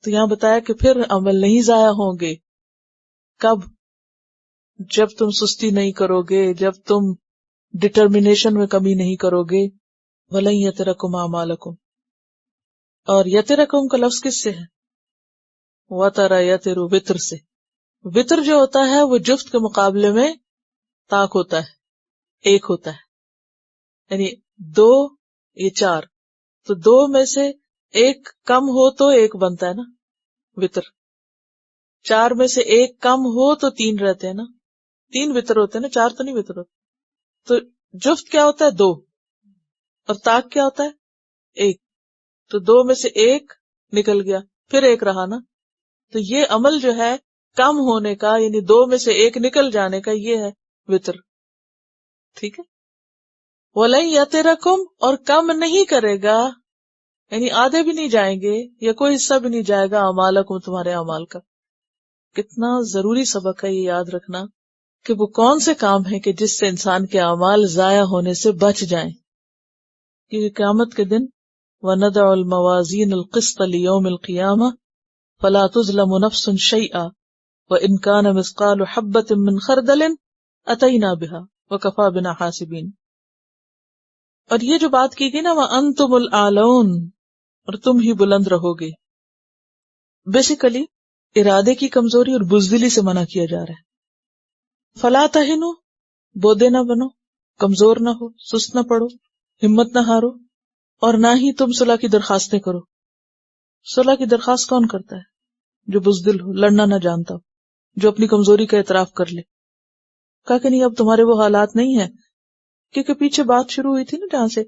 تو یہاں بتایا کہ پھر عمل نہیں ضائع ہوں گے. کب؟ جب تم سستی نہیں کرو گے، جب تم ڈٹرمنیشن میں کمی نہیں کرو گے. وَلَن يَتِرَكُمْ أَعْمَالَكُمْ، اور یترکم کا لفظ کس سے ہے؟ وَتَرَ یتر، وطر سے. وطر جو ہوتا ہے وہ جفت کے مقابلے میں طاق ہوتا ہے، ایک ہوتا ہے. یعنی دو، یہ چار، تو دو میں سے ایک کم ہو تو ایک بنتا ہے نا وطر. چار میں سے ایک کم ہو تو تین رہتے ہیں نا، تین وطر ہوتے ہیں نا، چار تو نہیں وطر ہوتے. تو جفت کیا ہوتا ہے؟ دو، اور طاق کیا ہوتا ہے؟ ایک. تو دو میں سے ایک نکل گیا، پھر ایک رہا نا. تو یہ عمل جو ہے کم ہونے کا، یعنی دو میں سے ایک نکل جانے کا، یہ ہے وطر. ٹھیک ہے. وَلَن يَتِرَكُمْ، اور کم نہیں کرے گا، یعنی آدھے بھی نہیں جائیں گے یا کوئی حصہ بھی نہیں جائے گا اعمالکم، تمہارے اعمال کا. کتنا ضروری سبق ہے یہ یاد رکھنا کہ وہ کون سے کام ہیں کہ جس سے انسان کے اعمال ضائع ہونے سے بچ جائیں. کیونکہ قیامت کے دن وَنَضَعُ الْمَوَازِينَ الْقِسْطَ لِيَوْمِ الْقِيَامَةِ فَلَا تُظْلَمُ نَفْسٌ شَيْئًا وَإِنْ كَانَ مِثْقَالُ حَبَّةٍ مِّنْ خَرْدَلٍ أَتَيْنَا بِهَا وَكَفَى بِنَا حَاسِبِينَ. اور یہ جو بات کی گئی نا وَأَنْتُمُ الْأَعْلَوْنَ، اور تم ہی بلند رہو گے، بیسیکلی ارادے کی کمزوری اور بزدلی سے منع کیا جا رہا ہے. فَلَا تَهِنُوا، بودے نہ بنو، کمزور نہ ہو، سست نہ پڑو، ہمت نہ ہارو، اور نہ ہی تم صلح کی درخواستیں کرو. صلح کی درخواست کون کرتا ہے؟ جو بزدل ہو، لڑنا نہ جانتا ہو، جو اپنی کمزوری کا اعتراف کر لے. کہا کہ نہیں اب تمہارے وہ حالات نہیں ہیں. کیونکہ پیچھے بات شروع ہوئی تھی نا جہاں سے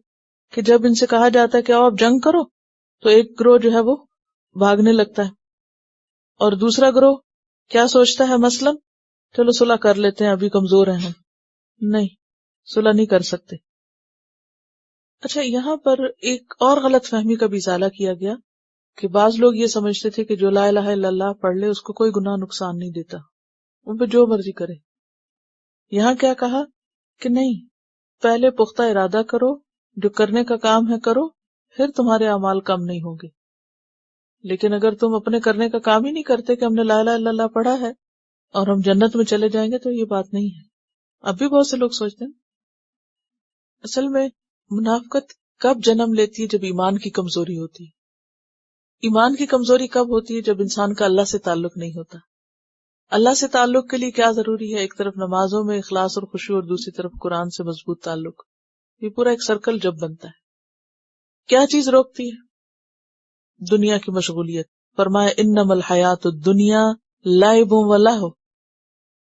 کہ جب ان سے کہا جاتا ہے کہ آؤ اب جنگ کرو، تو ایک گروہ جو ہے وہ بھاگنے لگتا ہے، اور دوسرا گروہ کیا سوچتا ہے، مثلاً چلو صلح کر لیتے ہیں، ابھی کمزور ہیں ہم. نہیں، صلح نہیں کر سکتے. اچھا، یہاں پر ایک اور غلط فہمی کا بھی ازالہ کیا گیا کہ بعض لوگ یہ سمجھتے تھے کہ جو لا الہ الا اللہ پڑھ لے اس کو کوئی گناہ نقصان نہیں دیتا، ان پہ جو مرضی کرے. یہاں کیا کہا کہ نہیں، پہلے پختہ ارادہ کرو، جو کرنے کا کام ہے کرو، پھر تمہارے اعمال کم نہیں ہوں گے. لیکن اگر تم اپنے کرنے کا کام ہی نہیں کرتے کہ ہم نے لا الہ الا اللہ پڑھا ہے اور ہم جنت میں چلے جائیں گے، تو یہ بات نہیں ہے. اب بھی بہت سے لوگ سوچتے ہیں. اصل میں منافقت کب جنم لیتی ہے؟ جب ایمان کی کمزوری ہوتی ہے. ایمان کی کمزوری کب ہوتی ہے؟ جب انسان کا اللہ سے تعلق نہیں ہوتا. اللہ سے تعلق کے لیے کیا ضروری ہے؟ ایک طرف نمازوں میں اخلاص اور خشوع، اور دوسری طرف قرآن سے مضبوط تعلق. یہ پورا ایک سرکل جب بنتا ہے. کیا چیز روکتی ہے؟ دنیا کی مشغولیت. فرمایا انما الحیات الدنیا لعب و لہو.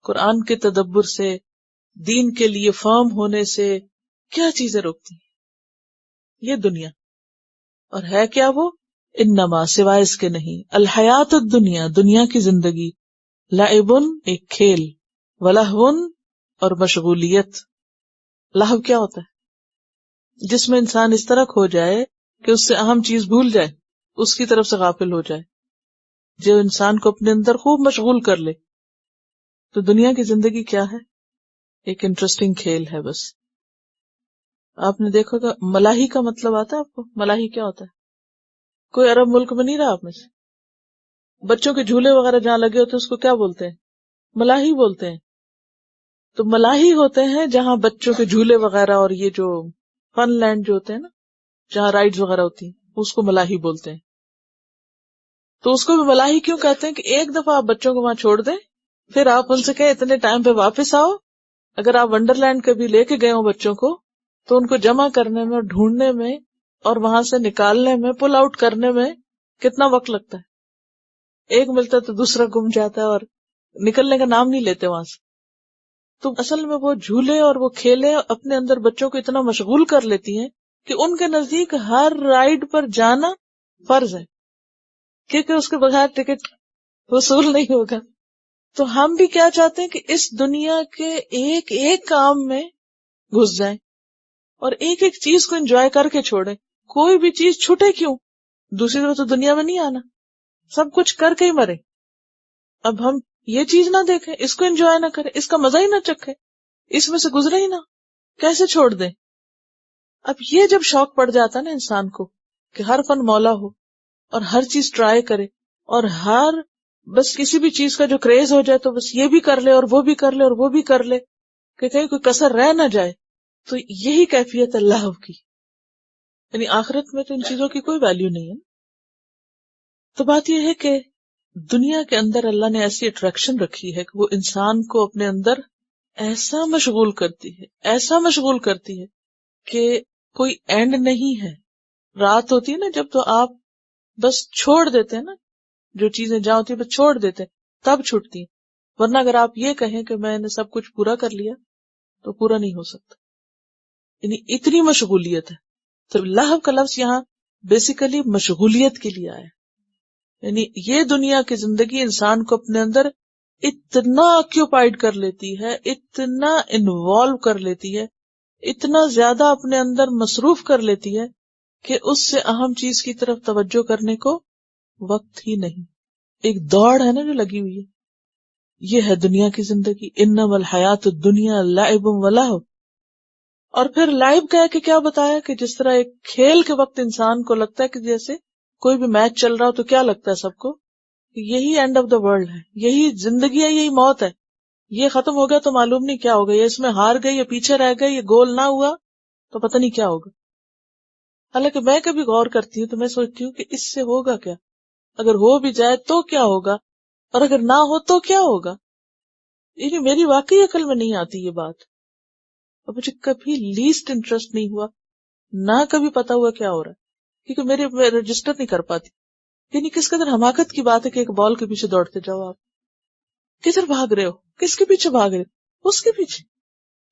قرآن کے تدبر سے، دین کے لیے فرم ہونے سے کیا چیزیں روکتی ہیں؟ یہ دنیا. اور ہے کیا وہ؟ انما، سوائے اس کے نہیں، الحیات الدنیا، دنیا کی زندگی، لعبن، ایک کھیل، ولہون، اور مشغولیت. لہو کیا ہوتا ہے؟ جس میں انسان اس طرح کھو جائے کہ اس سے اہم چیز بھول جائے، اس کی طرف سے غافل ہو جائے، جو انسان کو اپنے اندر خوب مشغول کر لے. تو دنیا کی زندگی کیا ہے؟ ایک انٹرسٹنگ کھیل ہے بس. آپ نے دیکھا گا ملاحی کا مطلب آتا ہے آپ کو؟ ملاحی کیا ہوتا ہے؟ کوئی عرب ملک میں نہیں رہا آپ میں سے؟ بچوں کے جھولے وغیرہ جہاں لگے ہوتے ہیں اس کو کیا بولتے ہیں؟ ملاحی بولتے ہیں. تو ملاحی ہوتے ہیں جہاں بچوں کے جھولے وغیرہ اور یہ جو فن لینڈ جو ہوتے ہیں نا، جہاں رائڈز وغیرہ ہوتی ہیں، اس کو ملاحی بولتے ہیں. تو اس کو بھی ملاحی کیوں کہتے ہیں؟ کہ ایک دفعہ آپ بچوں کو وہاں چھوڑ دیں، پھر آپ ان سے کہیں اتنے ٹائم پہ واپس آؤ. اگر آپ ونڈرلینڈ کبھی لے کے گئے ہوں بچوں کو، تو ان کو جمع کرنے میں، ڈھونڈنے میں، اور وہاں سے نکالنے میں، پل آؤٹ کرنے میں کتنا وقت لگتا ہے. ایک ملتا ہے تو دوسرا گم جاتا ہے اور نکلنے کا نام نہیں لیتے وہاں سے. تو اصل میں وہ جھولے اور وہ کھیلے اپنے اندر بچوں کو اتنا مشغول کر لیتی ہیں کہ ان کے نزدیک ہر رائڈ پر جانا فرض ہے، کیونکہ اس کے بغیر ٹکٹ وصول نہیں ہوگا. تو ہم بھی کیا چاہتے ہیں کہ اس دنیا کے ایک ایک کام میں گھس جائیں اور ایک ایک چیز کو انجوائے کر کے چھوڑیں. کوئی بھی چیز چھوٹے کیوں؟ دوسری طرف تو دنیا میں نہیں آنا، سب کچھ کر کے ہی مرے. اب ہم یہ چیز نہ دیکھیں، اس کو انجوائے نہ کریں، اس کا مزہ ہی نہ چکھیں، اس میں سے گزرے ہی نہ، کیسے چھوڑ دیں؟ اب یہ جب شوق پڑ جاتا نا انسان کو کہ ہر فن مولا ہو اور ہر چیز ٹرائی کرے، اور ہر بس کسی بھی چیز کا جو کریز ہو جائے تو بس یہ بھی کر لے اور وہ بھی کر لے اور وہ بھی کر لے کہ کہیں کوئی کسر رہ نہ جائے. تو یہی کیفیت اللہ کی، یعنی آخرت میں تو ان چیزوں کی کوئی ویلیو نہیں ہے. تو بات یہ ہے کہ دنیا کے اندر اللہ نے ایسی اٹریکشن رکھی ہے کہ وہ انسان کو اپنے اندر ایسا مشغول کرتی ہے، ایسا مشغول کرتی ہے کہ کوئی اینڈ نہیں ہے. رات ہوتی ہے نا جب، تو آپ بس چھوڑ دیتے ہیں نا، جو چیزیں جہاں ہوتی ہیں بس چھوڑ دیتے ہیں، تب چھوٹتی ہیں. ورنہ اگر آپ یہ کہیں کہ میں نے سب کچھ پورا کر لیا تو پورا نہیں ہو سکتا. یعنی اتنی مشغولیت ہے. تو لہو کا لفظ یہاں بیسیکلی مشغولیت کے لیے آیا. یعنی یہ دنیا کی زندگی انسان کو اپنے اندر اتنا آکیوپائیڈ کر لیتی ہے، اتنا انوالو کر لیتی ہے، اتنا زیادہ اپنے اندر مصروف کر لیتی ہے کہ اس سے اہم چیز کی طرف توجہ کرنے کو وقت ہی نہیں. ایک دوڑ ہے نا جو لگی ہوئی ہے. یہ ہے دنیا کی زندگی. انما الحیات الدنیا لعب و لہو. اور پھر لائب کہہ کے کیا بتایا کہ جس طرح ایک کھیل کے وقت انسان کو لگتا ہے کہ جیسے کوئی بھی میچ چل رہا ہو تو کیا لگتا ہے سب کو کہ یہی اینڈ آف دا ورلڈ ہے، یہی زندگی ہے، یہی موت ہے، یہ ختم ہو گیا تو معلوم نہیں کیا ہوگا، یہ اس میں ہار گئی، یہ پیچھے رہ گئی، یہ گول نہ ہوا تو پتہ نہیں کیا ہوگا. حالانکہ میں کبھی غور کرتی ہوں تو میں سوچتی ہوں کہ اس سے ہوگا کیا؟ اگر ہو بھی جائے تو کیا ہوگا، اور اگر نہ ہو تو کیا ہوگا؟ یعنی میری واقعی عقل میں نہیں آتی یہ بات، اور مجھے کبھی لیسٹ انٹرسٹ نہیں ہوا، نہ کبھی پتا ہوا کیا ہو رہا ہے، کیونکہ میں رجسٹر نہیں کر پاتی. یعنی کس قدر حماقت کی بات ہے کہ ایک بال کے پیچھے دوڑتے جاؤ. آپ کدھر بھاگ رہے ہو؟ کس کے پیچھے بھاگ رہے ہو؟ اس کے پیچھے.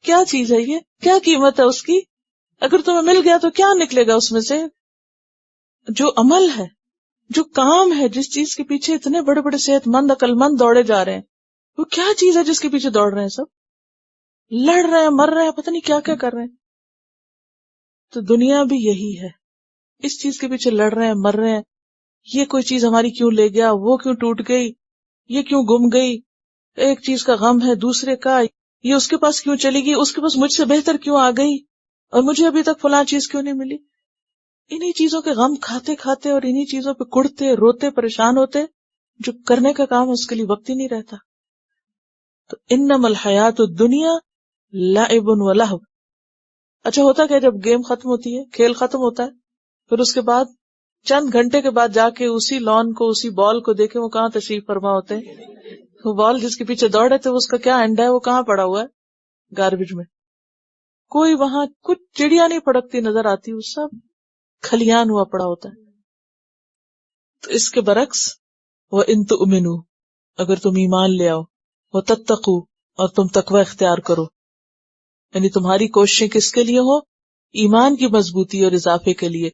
کیا چیز ہے یہ؟ کیا قیمت ہے اس کی؟ اگر تمہیں مل گیا تو کیا نکلے گا اس میں سے؟ جو عمل ہے، جو کام ہے، جس چیز کے پیچھے اتنے بڑے بڑے صحت مند عقل مند دوڑے جا رہے ہیں، وہ کیا چیز ہے جس کے پیچھے دوڑ رہے ہیں؟ سب لڑ رہے ہیں، مر رہے ہیں، پتہ نہیں کیا کیا کر رہے ہیں. تو دنیا بھی یہی ہے، اس چیز کے پیچھے لڑ رہے ہیں، مر رہے ہیں. یہ کوئی چیز ہماری کیوں لے گیا، وہ کیوں ٹوٹ گئی، یہ کیوں گم گئی، ایک چیز کا غم ہے دوسرے کا، یہ اس کے پاس کیوں چلی گئی، اس کے پاس مجھ سے بہتر کیوں آ گئی، اور مجھے ابھی تک فلاں چیز کیوں نہیں ملی. انہی چیزوں کے غم کھاتے کھاتے اور انہی چیزوں پہ کڑتے روتے پریشان ہوتے، جو کرنے کا کام اس کے لیے وقت ہی نہیں رہتا. تو انما الحیات الدنیا لعب و لہو. اچھا ہوتا کیا جب گیم ختم ہوتی ہے، کھیل ختم ہوتا ہے، پھر اس کے بعد چند گھنٹے کے بعد جا کے اسی لان کو، اسی بال کو دیکھیں وہ کہاں تشریف فرما ہوتے ہیں. وہ بال جس کے پیچھے دوڑے تھے اس کا کیا اینڈ ہے، وہ کہاں پڑا ہوا ہے، گاربیج میں. کوئی وہاں کچھ چڑیا نہیں پڑکتی نظر آتی، وہ سب کھلیان ہوا پڑا ہوتا ہے. تو اس کے برعکس وہ ان تؤمنوا، اگر تم ایمان لے آؤ، وہ تتقوا، اور تم تقوی اختیار کرو، یعنی تمہاری کوششیں کس کے لیے ہو، ایمان کی مضبوطی اور اضافے کے لیے،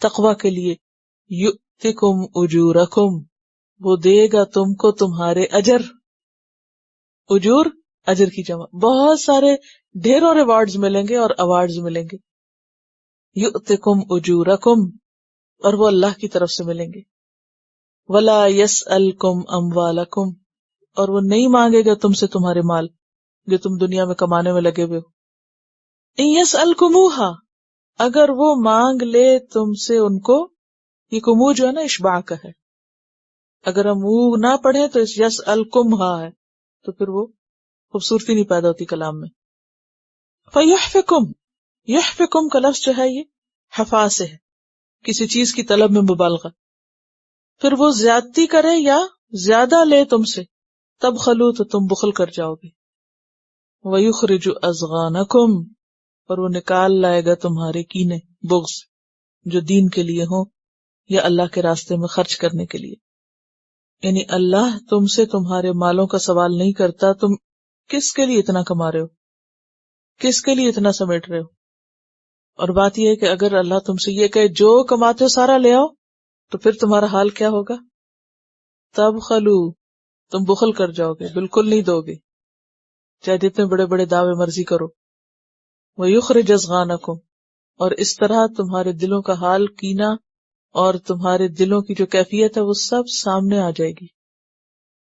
تقوی کے لیے. یؤتکم اجورکم، وہ دے گا تم کو تمہارے اجر. اجور اجر کی جمع، بہت سارے ڈھیروں ریوارڈز ملیں گے اور ایوارڈز ملیں گے. یؤتکم اجورکم، اور وہ اللہ کی طرف سے ملیں گے. ولا یسألکم اموالکم، اور وہ نہیں مانگے گا تم سے تمہارے مال جو تم دنیا میں کمانے میں لگے ہوئے ہو. ان یسألکموہا، اگر وہ مانگ لے تم سے ان کو، یہ کمو جو ہے نا اشباع کا ہے، اگر ہم منہ نہ پڑھیں تو اس یسألکمہا ہے تو پھر وہ خوبصورتی نہیں پیدا ہوتی کلام میں. فیحفکم، یحفکم کا لفظ جو ہے یہ حفا سے ہے، کسی چیز کی طلب میں مبالغہ. پھر وہ زیادتی کرے یا زیادہ لے تم سے، تب خلو، تو تم بخل کر جاؤ گے. وَيُخْرِجُ أَضْغَانَكُمْ، اور وہ نکال لائے گا تمہارے کینے، بغض، جو دین کے لیے ہوں یا اللہ کے راستے میں خرچ کرنے کے لیے. یعنی اللہ تم سے تمہارے مالوں کا سوال نہیں کرتا، تم کس کے لیے اتنا کما رہے ہو، کس کے لیے اتنا سمیٹ رہے ہو. اور بات یہ ہے کہ اگر اللہ تم سے یہ کہے جو کماتے ہو سارا لے آؤ، تو پھر تمہارا حال کیا ہوگا؟ تب خلو، تم بخل کر جاؤ گے، بالکل نہیں دو گے، چاہے جتنے بڑے بڑے دعوے مرضی کرو. وَيُخْرِجْ أَضْغَانَكُمْ، اور اس طرح تمہارے دلوں کا حال، کینہ اور تمہارے دلوں کی جو کیفیت ہے وہ سب سامنے آ جائے گی.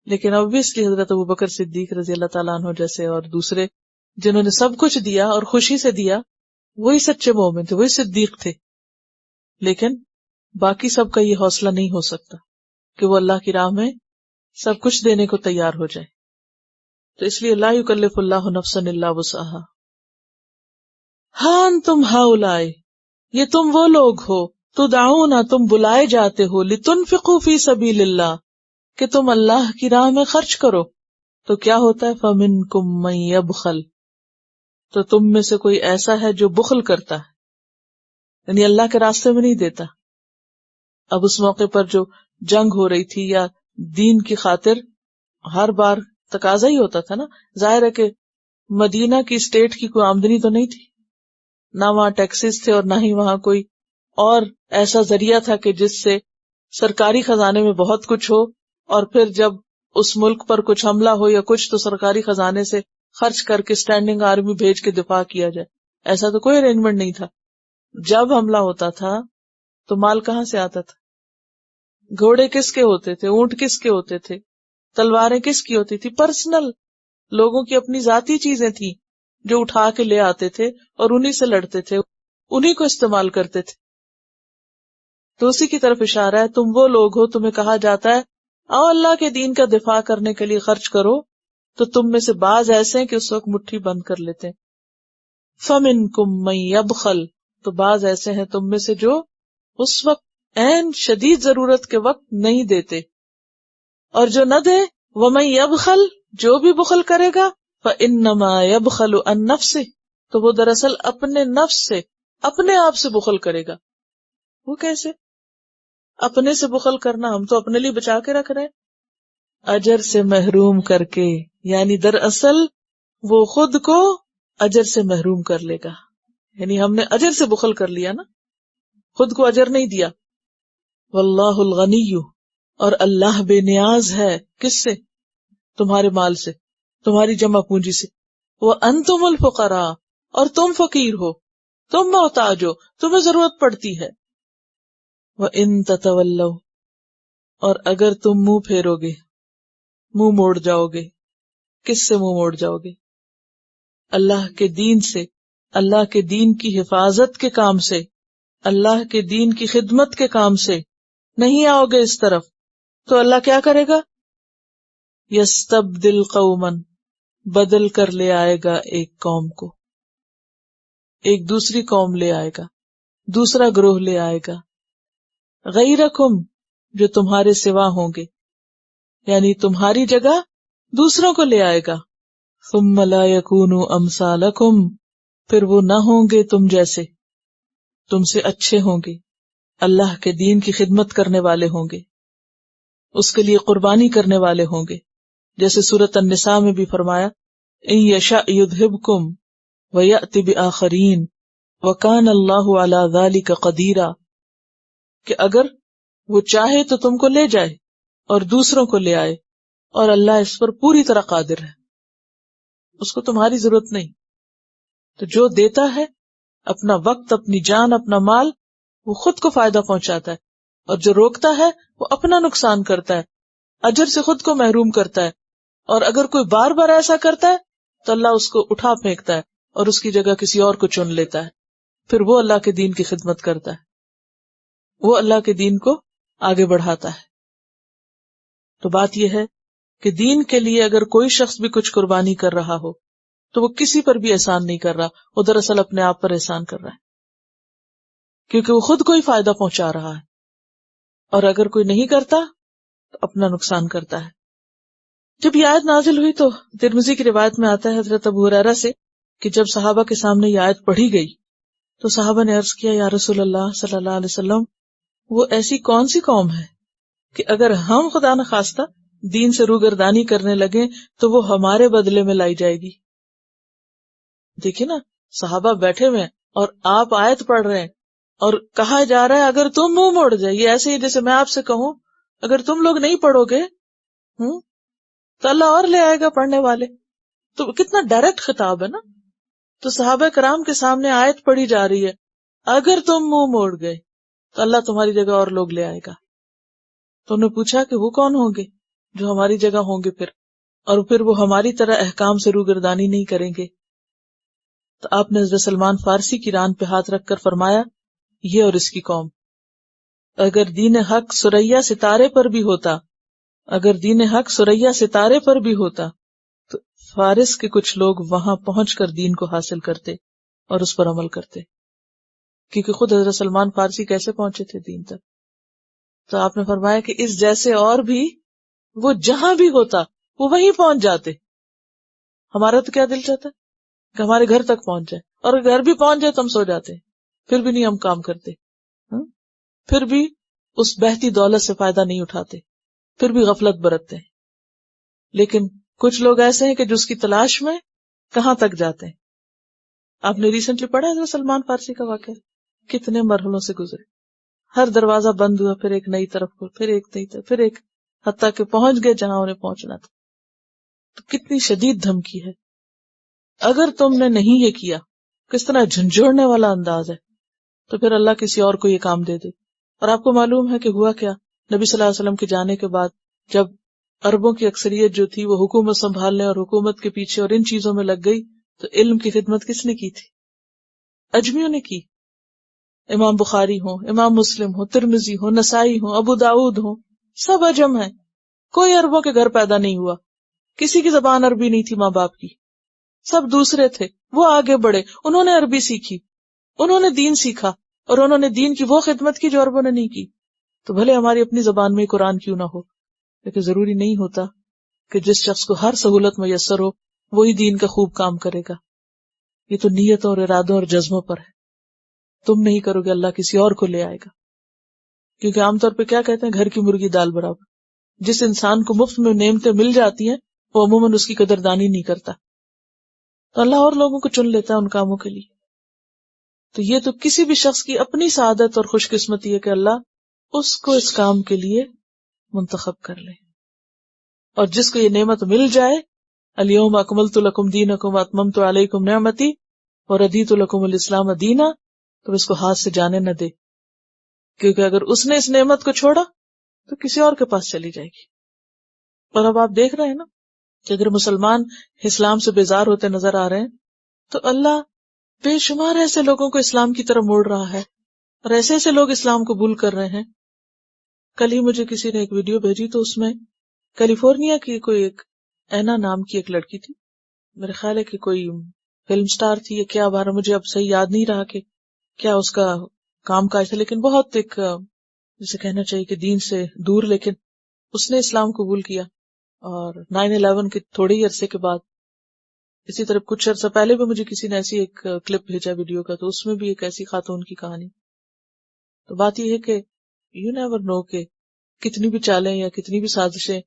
لیکن obviously حضرت ابوبکر صدیق رضی اللہ تعالیٰ عنہ جیسے اور دوسرے جنہوں نے سب کچھ دیا اور خوشی سے دیا، وہی سچے مومن تھے، وہی صدیق تھے. لیکن باقی سب کا یہ حوصلہ نہیں ہو سکتا کہ وہ اللہ کی راہ میں سب کچھ دینے کو تیار ہو جائے. تو اس لیے لا یکلف اللہ نفسا الا وسعها. ہاں انتم ہؤلاء، یہ تم وہ لوگ ہو، تدعون، تم بلائے جاتے ہو، لتنفقوا فی سبیل اللہ، کہ تم اللہ کی راہ میں خرچ کرو. تو کیا ہوتا ہے؟ فمنکم من یبخل، تو تم میں سے کوئی ایسا ہے جو بخل کرتا ہے، یعنی اللہ کے راستے میں نہیں دیتا. اب اس موقع پر جو جنگ ہو رہی تھی یا دین کی خاطر ہر بار تقاضا ہی ہوتا تھا نا. ظاہر ہے کہ مدینہ کی اسٹیٹ کی کوئی آمدنی تو نہیں تھی، نہ وہاں ٹیکسز تھے اور نہ ہی وہاں کوئی اور ایسا ذریعہ تھا کہ جس سے سرکاری خزانے میں بہت کچھ ہو، اور پھر جب اس ملک پر کچھ حملہ ہو یا کچھ تو سرکاری خزانے سے خرچ کر کے اسٹینڈنگ آرمی بھیج کے دفاع کیا جائے. ایسا تو کوئی ارینجمنٹ نہیں تھا. جب حملہ ہوتا تھا تو مال کہاں سے آتا تھا؟ گھوڑے کس کے ہوتے تھے، اونٹ کس کے ہوتے تھے، تلواریں کس کی ہوتی تھی؟ پرسنل لوگوں کی اپنی ذاتی چیزیں تھیں جو اٹھا کے لے آتے تھے اور انہی سے لڑتے تھے، انہی کو استعمال کرتے تھے. تو اسی کی طرف اشارہ ہے، تم وہ لوگ ہو، تمہیں کہا جاتا ہے آؤ اللہ کے دین کا دفاع کرنے کے لیے خرچ کرو، تو تم میں سے بعض ایسے ہیں کہ اس وقت مٹھی بند کر لیتے ہیں. فَمِنْكُمْ مَن يَبْخَلْ، تو بعض ایسے ہیں تم میں سے جو اس وقت عین شدید ضرورت کے وقت نہیں دیتے. اور جو نہ دے، وَمَن يَبْخَلْ، جو بھی بخل کرے گا، فَإِنَّمَا يَبْخَلُ عَن نَفْسِهِ، تو وہ دراصل اپنے نفس سے، اپنے آپ سے بخل کرے گا. وہ کیسے؟ اپنے سے بخل کرنا، ہم تو اپنے لیے بچا کے رکھ رہے ہیں، اجر سے محروم کر کے. یعنی دراصل وہ خود کو اجر سے محروم کر لے گا. یعنی ہم نے اجر سے بخل کر لیا نا، خود کو اجر نہیں دیا. واللہ الغنی، اور اللہ بے نیاز ہے، کس سے؟ تمہارے مال سے، تمہاری جمع پونجی سے. وانتم الفقراء، اور تم فقیر ہو، تم محتاج ہو، تمہیں ضرورت پڑتی ہے. وَإِن تَتَوَلَّوْا، اور اگر تم منہ پھیرو گے، منہ موڑ جاؤ گے. کس سے منہ موڑ جاؤ گے؟ اللہ کے دین سے، اللہ کے دین کی حفاظت کے کام سے، اللہ کے دین کی خدمت کے کام سے نہیں آؤ گے اس طرف، تو اللہ کیا کرے گا؟ یستبدل قوما، بدل کر لے آئے گا ایک قوم کو، ایک دوسری قوم لے آئے گا، دوسرا گروہ لے آئے گا، غیرکم جو تمہارے سوا ہوں گے، یعنی تمہاری جگہ دوسروں کو لے آئے گا، ثم لا یکونوا امثالکم پھر وہ نہ ہوں گے تم جیسے، تم سے اچھے ہوں گے، اللہ کے دین کی خدمت کرنے والے ہوں گے، اس کے لیے قربانی کرنے والے ہوں گے، جیسے سورۃ النساء میں بھی فرمایا ان یشاء یذھبکم ویأت بآخرین وکان اللہ علی ذلک قدیرا، کہ اگر وہ چاہے تو تم کو لے جائے اور دوسروں کو لے آئے، اور اللہ اس پر پوری طرح قادر ہے، اس کو تمہاری ضرورت نہیں۔ تو جو دیتا ہے اپنا وقت، اپنی جان، اپنا مال، وہ خود کو فائدہ پہنچاتا ہے، اور جو روکتا ہے وہ اپنا نقصان کرتا ہے، اجر سے خود کو محروم کرتا ہے، اور اگر کوئی بار بار ایسا کرتا ہے تو اللہ اس کو اٹھا پھینکتا ہے اور اس کی جگہ کسی اور کو چن لیتا ہے، پھر وہ اللہ کے دین کی خدمت کرتا ہے، وہ اللہ کے دین کو آگے بڑھاتا ہے۔ تو بات یہ ہے کہ دین کے لیے اگر کوئی شخص بھی کچھ قربانی کر رہا ہو تو وہ کسی پر بھی احسان نہیں کر رہا، وہ دراصل اپنے آپ پر احسان کر رہا ہے، کیونکہ وہ خود کو ہی فائدہ پہنچا رہا ہے، اور اگر کوئی نہیں کرتا تو اپنا نقصان کرتا ہے۔ جب یہ آیت نازل ہوئی تو ترمذی کی روایت میں آتا ہے حضرت ابو ہریرہ سے کہ جب صحابہ کے سامنے یہ آیت پڑھی گئی تو صحابہ نے عرض کیا، یا رسول اللہ صلی اللہ علیہ وسلم، وہ ایسی کون سی قوم ہے کہ اگر ہم خدا نخواستہ دین سے روگردانی کرنے لگیں تو وہ ہمارے بدلے میں لائی جائے گی۔ دیکھیں نا، صحابہ بیٹھے ہوئے ہیں اور آپ آیت پڑھ رہے ہیں اور کہا جا رہا ہے اگر تم منہ موڑ جائے، یہ ایسے ہی جیسے میں آپ سے کہوں اگر تم لوگ نہیں پڑھو گے تو اللہ اور لے آئے گا پڑھنے والے۔ تو کتنا ڈائریکٹ خطاب ہے نا۔ تو صحابہ کرام کے سامنے آیت پڑھی جا رہی ہے، اگر تم منہ موڑ گئے تو اللہ تمہاری جگہ اور لوگ لے آئے گا۔ تو انہوں نے پوچھا کہ وہ کون ہوں گے جو ہماری جگہ ہوں گے اور پھر وہ ہماری طرح احکام سے روگردانی نہیں کریں گے؟ تو آپ نے حضرت سلمان فارسی کی ران پہ ہاتھ رکھ کر فرمایا، یہ اور اس کی قوم، اگر دین حق ثریا ستارے پر بھی ہوتا، اگر دین حق ثریا ستارے پر بھی ہوتا تو فارس کے کچھ لوگ وہاں پہنچ کر دین کو حاصل کرتے اور اس پر عمل کرتے، کیونکہ خود حضرت سلمان فارسی کیسے پہنچے تھے دین تک۔ تو آپ نے فرمایا کہ اس جیسے اور بھی وہ جہاں بھی ہوتا وہ وہیں پہنچ جاتے۔ ہمارا تو کیا دل چاہتا ہے کہ ہمارے گھر تک پہنچ جائے، اور گھر بھی پہنچ جائے تو ہم سو جاتے، پھر بھی نہیں ہم کام کرتے، پھر بھی اس بہتی دولت سے فائدہ نہیں اٹھاتے، پھر بھی غفلت برتتے ہیں۔ لیکن کچھ لوگ ایسے ہیں کہ جو اس کی تلاش میں کہاں تک جاتے ہیں۔ آپ نے ریسنٹلی پڑھا حضرت سلمان فارسی کا واقعہ، کتنے مرحلوں سے گزرے، ہر دروازہ بند ہوا، پھر ایک نئی طرف کو، پھر ایک نئی طرف، پھر ایک، حتیٰ کہ پہنچ گئے جہاں انہیں پہنچنا تھا۔ تو کتنی شدید دھمکی ہے، اگر تم نے نہیں یہ کیا، کس طرح جھنجھوڑنے والا انداز ہے، تو پھر اللہ کسی اور کو یہ کام دے دے۔ اور آپ کو معلوم ہے کہ ہوا کیا، نبی صلی اللہ علیہ وسلم کے جانے کے بعد جب عربوں کی اکثریت جو تھی وہ حکومت سنبھالنے اور حکومت کے پیچھے اور ان چیزوں میں لگ گئی، تو علم کی خدمت کس نے کی تھی؟ اجمیوں نے کی۔ امام بخاری ہوں، امام مسلم ہوں، ترمذی ہوں، نسائی ہوں، ابو داؤد ہوں، سب عجم ہیں، کوئی عربوں کے گھر پیدا نہیں ہوا، کسی کی زبان عربی نہیں تھی ماں باپ کی، سب دوسرے تھے، وہ آگے بڑھے، انہوں نے عربی سیکھی، انہوں نے دین سیکھا، اور انہوں نے دین کی وہ خدمت کی جو عربوں نے نہیں کی۔ تو بھلے ہماری اپنی زبان میں قرآن کیوں نہ ہو، لیکن ضروری نہیں ہوتا کہ جس شخص کو ہر سہولت میسر ہو وہی دین کا خوب کام کرے گا۔ یہ تو نیتوں اور ارادوں اور جذبوں پر ہے، تم نہیں کرو گے اللہ کسی اور کو لے آئے گا۔ کیونکہ عام طور پہ کیا کہتے ہیں، گھر کی مرغی دال برابر، جس انسان کو مفت میں نعمتیں مل جاتی ہیں وہ عموماً اس کی قدردانی نہیں کرتا، تو اللہ اور لوگوں کو چن لیتا ہے ان کاموں کے لیے۔ تو یہ تو کسی بھی شخص کی اپنی سعادت اور خوش قسمتی ہے کہ اللہ اس کو اس کام کے لیے منتخب کر لے، اور جس کو یہ نعمت مل جائے، الیوم اکملت لکم دینکم واتممت علیکم نعمتی وردیت لکم الاسلام دینا، تو اس کو ہاتھ سے جانے نہ دے، کیونکہ اگر اس نے اس نعمت کو چھوڑا تو کسی اور کے پاس چلی جائے گی۔ اور اب آپ دیکھ رہے ہیں نا کہ اگر مسلمان اسلام سے بیزار ہوتے نظر آ رہے ہیں تو اللہ بے شمار ایسے لوگوں کو اسلام کی طرف موڑ رہا ہے، اور ایسے ایسے لوگ اسلام قبول کر رہے ہیں۔ کل ہی مجھے کسی نے ایک ویڈیو بھیجی، تو اس میں کیلیفورنیا کی کوئی ایک اینا نام کی ایک لڑکی تھی، میرے خیال ہے کہ کوئی فلم سٹار تھی یا کیا، بارہ مجھے اب صحیح یاد نہیں رہا کہ کیا اس کا کام کاج تھا، لیکن بہت ایک جسے کہنا چاہیے کہ دین سے دور، لیکن اس نے اسلام قبول کیا. اور 9/11 کے تھوڑے ہی عرصے کے بعد، اسی طرح کچھ عرصہ پہلے بھی مجھے کسی نے ایسی ایک کلپ بھیجا ویڈیو کا، تو اس میں بھی ایک ایسی خاتون کی کہانی. تو بات یہ ہے کہ یو نیور نو کہ کتنی بھی چالیں یا کتنی بھی سازشیں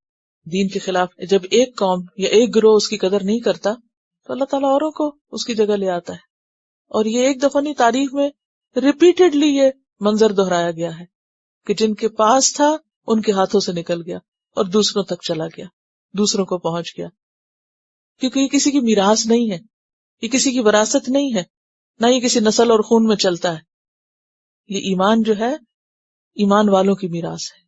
دین کے خلاف، جب ایک قوم یا ایک گروہ اس کی قدر نہیں کرتا تو اللہ تعالیٰ اوروں کو اس کی جگہ لے آتا ہے. اور یہ ایک دفعہ نہیں، تاریخ میں ریپیٹڈلی یہ منظر دہرایا گیا ہے کہ جن کے پاس تھا ان کے ہاتھوں سے نکل گیا اور دوسروں تک چلا گیا، دوسروں کو پہنچ گیا. کیونکہ یہ کسی کی میراث نہیں ہے، یہ کسی کی وراثت نہیں ہے، نہ یہ کسی نسل اور خون میں چلتا ہے. یہ ایمان جو ہے، ایمان والوں کی میراث ہے.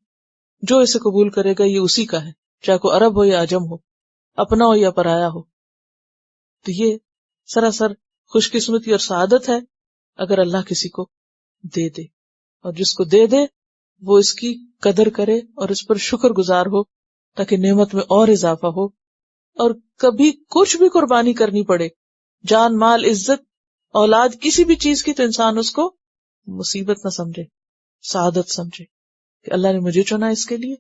جو اسے قبول کرے گا یہ اسی کا ہے، چاہے کوئی عرب ہو یا عجم ہو، اپنا ہو یا پرایا ہو. تو یہ سراسر خوش قسمتی اور سعادت ہے اگر اللہ کسی کو دے دے، اور جس کو دے دے وہ اس کی قدر کرے اور اس پر شکر گزار ہو تاکہ نعمت میں اور اضافہ ہو. اور کبھی کچھ بھی قربانی کرنی پڑے، جان، مال، عزت، اولاد، کسی بھی چیز کی، تو انسان اس کو مصیبت نہ سمجھے، سعادت سمجھے کہ اللہ نے مجھے چنا اس کے لیے.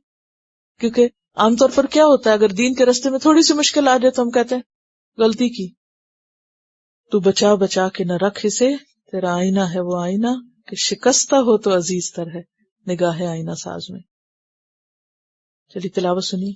کیونکہ عام طور پر کیا ہوتا ہے، اگر دین کے راستے میں تھوڑی سی مشکل آ جائے تو ہم کہتے ہیں غلطی کی. تو بچا بچا کے نہ رکھ اسے، تیرا آئینہ ہے وہ آئینہ کہ شکستہ ہو تو عزیز تر ہے نگاہ آئینہ ساز میں. چلیے تلاوت سنیے.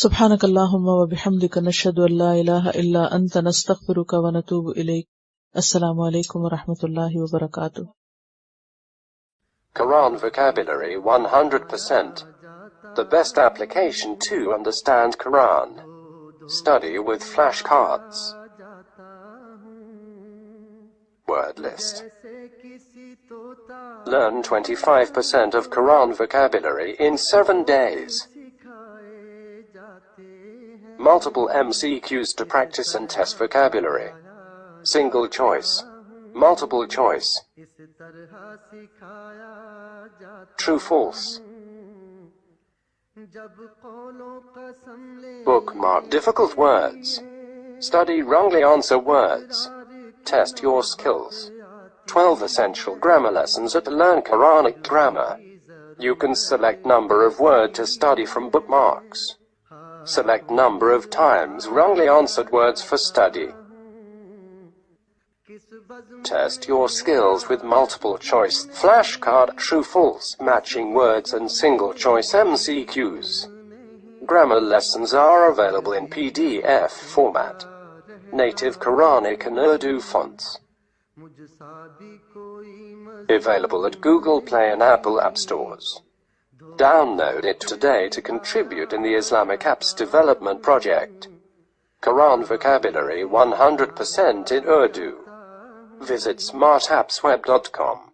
سبحانک اللہم و بحمدک نشہد ان لا الہ الا انت نستغفرک و نتوب الیک. السلام علیکم و رحمۃ اللہ وبرکاتہ. Quran vocabulary 100%. The best application to understand Quran. Study with flashcards. Word list. Learn 25% of Quran vocabulary in 7 days. Multiple MCQs to practice and test vocabulary. Single choice. Multiple choice. True false. Bookmark difficult words. Study wrongly answer words. Test your skills. 12 essential grammar lessons at Learn Quranic Grammar. You can select number of words to study from bookmarks. Select number of times wrongly answered words for study. Test your skills with multiple choice flashcard, true false, matching words and single choice MCQs. Grammar lessons are available in PDF format. Native Quranic and Urdu fonts. Available at Google Play and Apple App Stores. Download it today to contribute in the Islamic Apps Development Project. Quran vocabulary 100% in Urdu. Visit smartappsweb.com.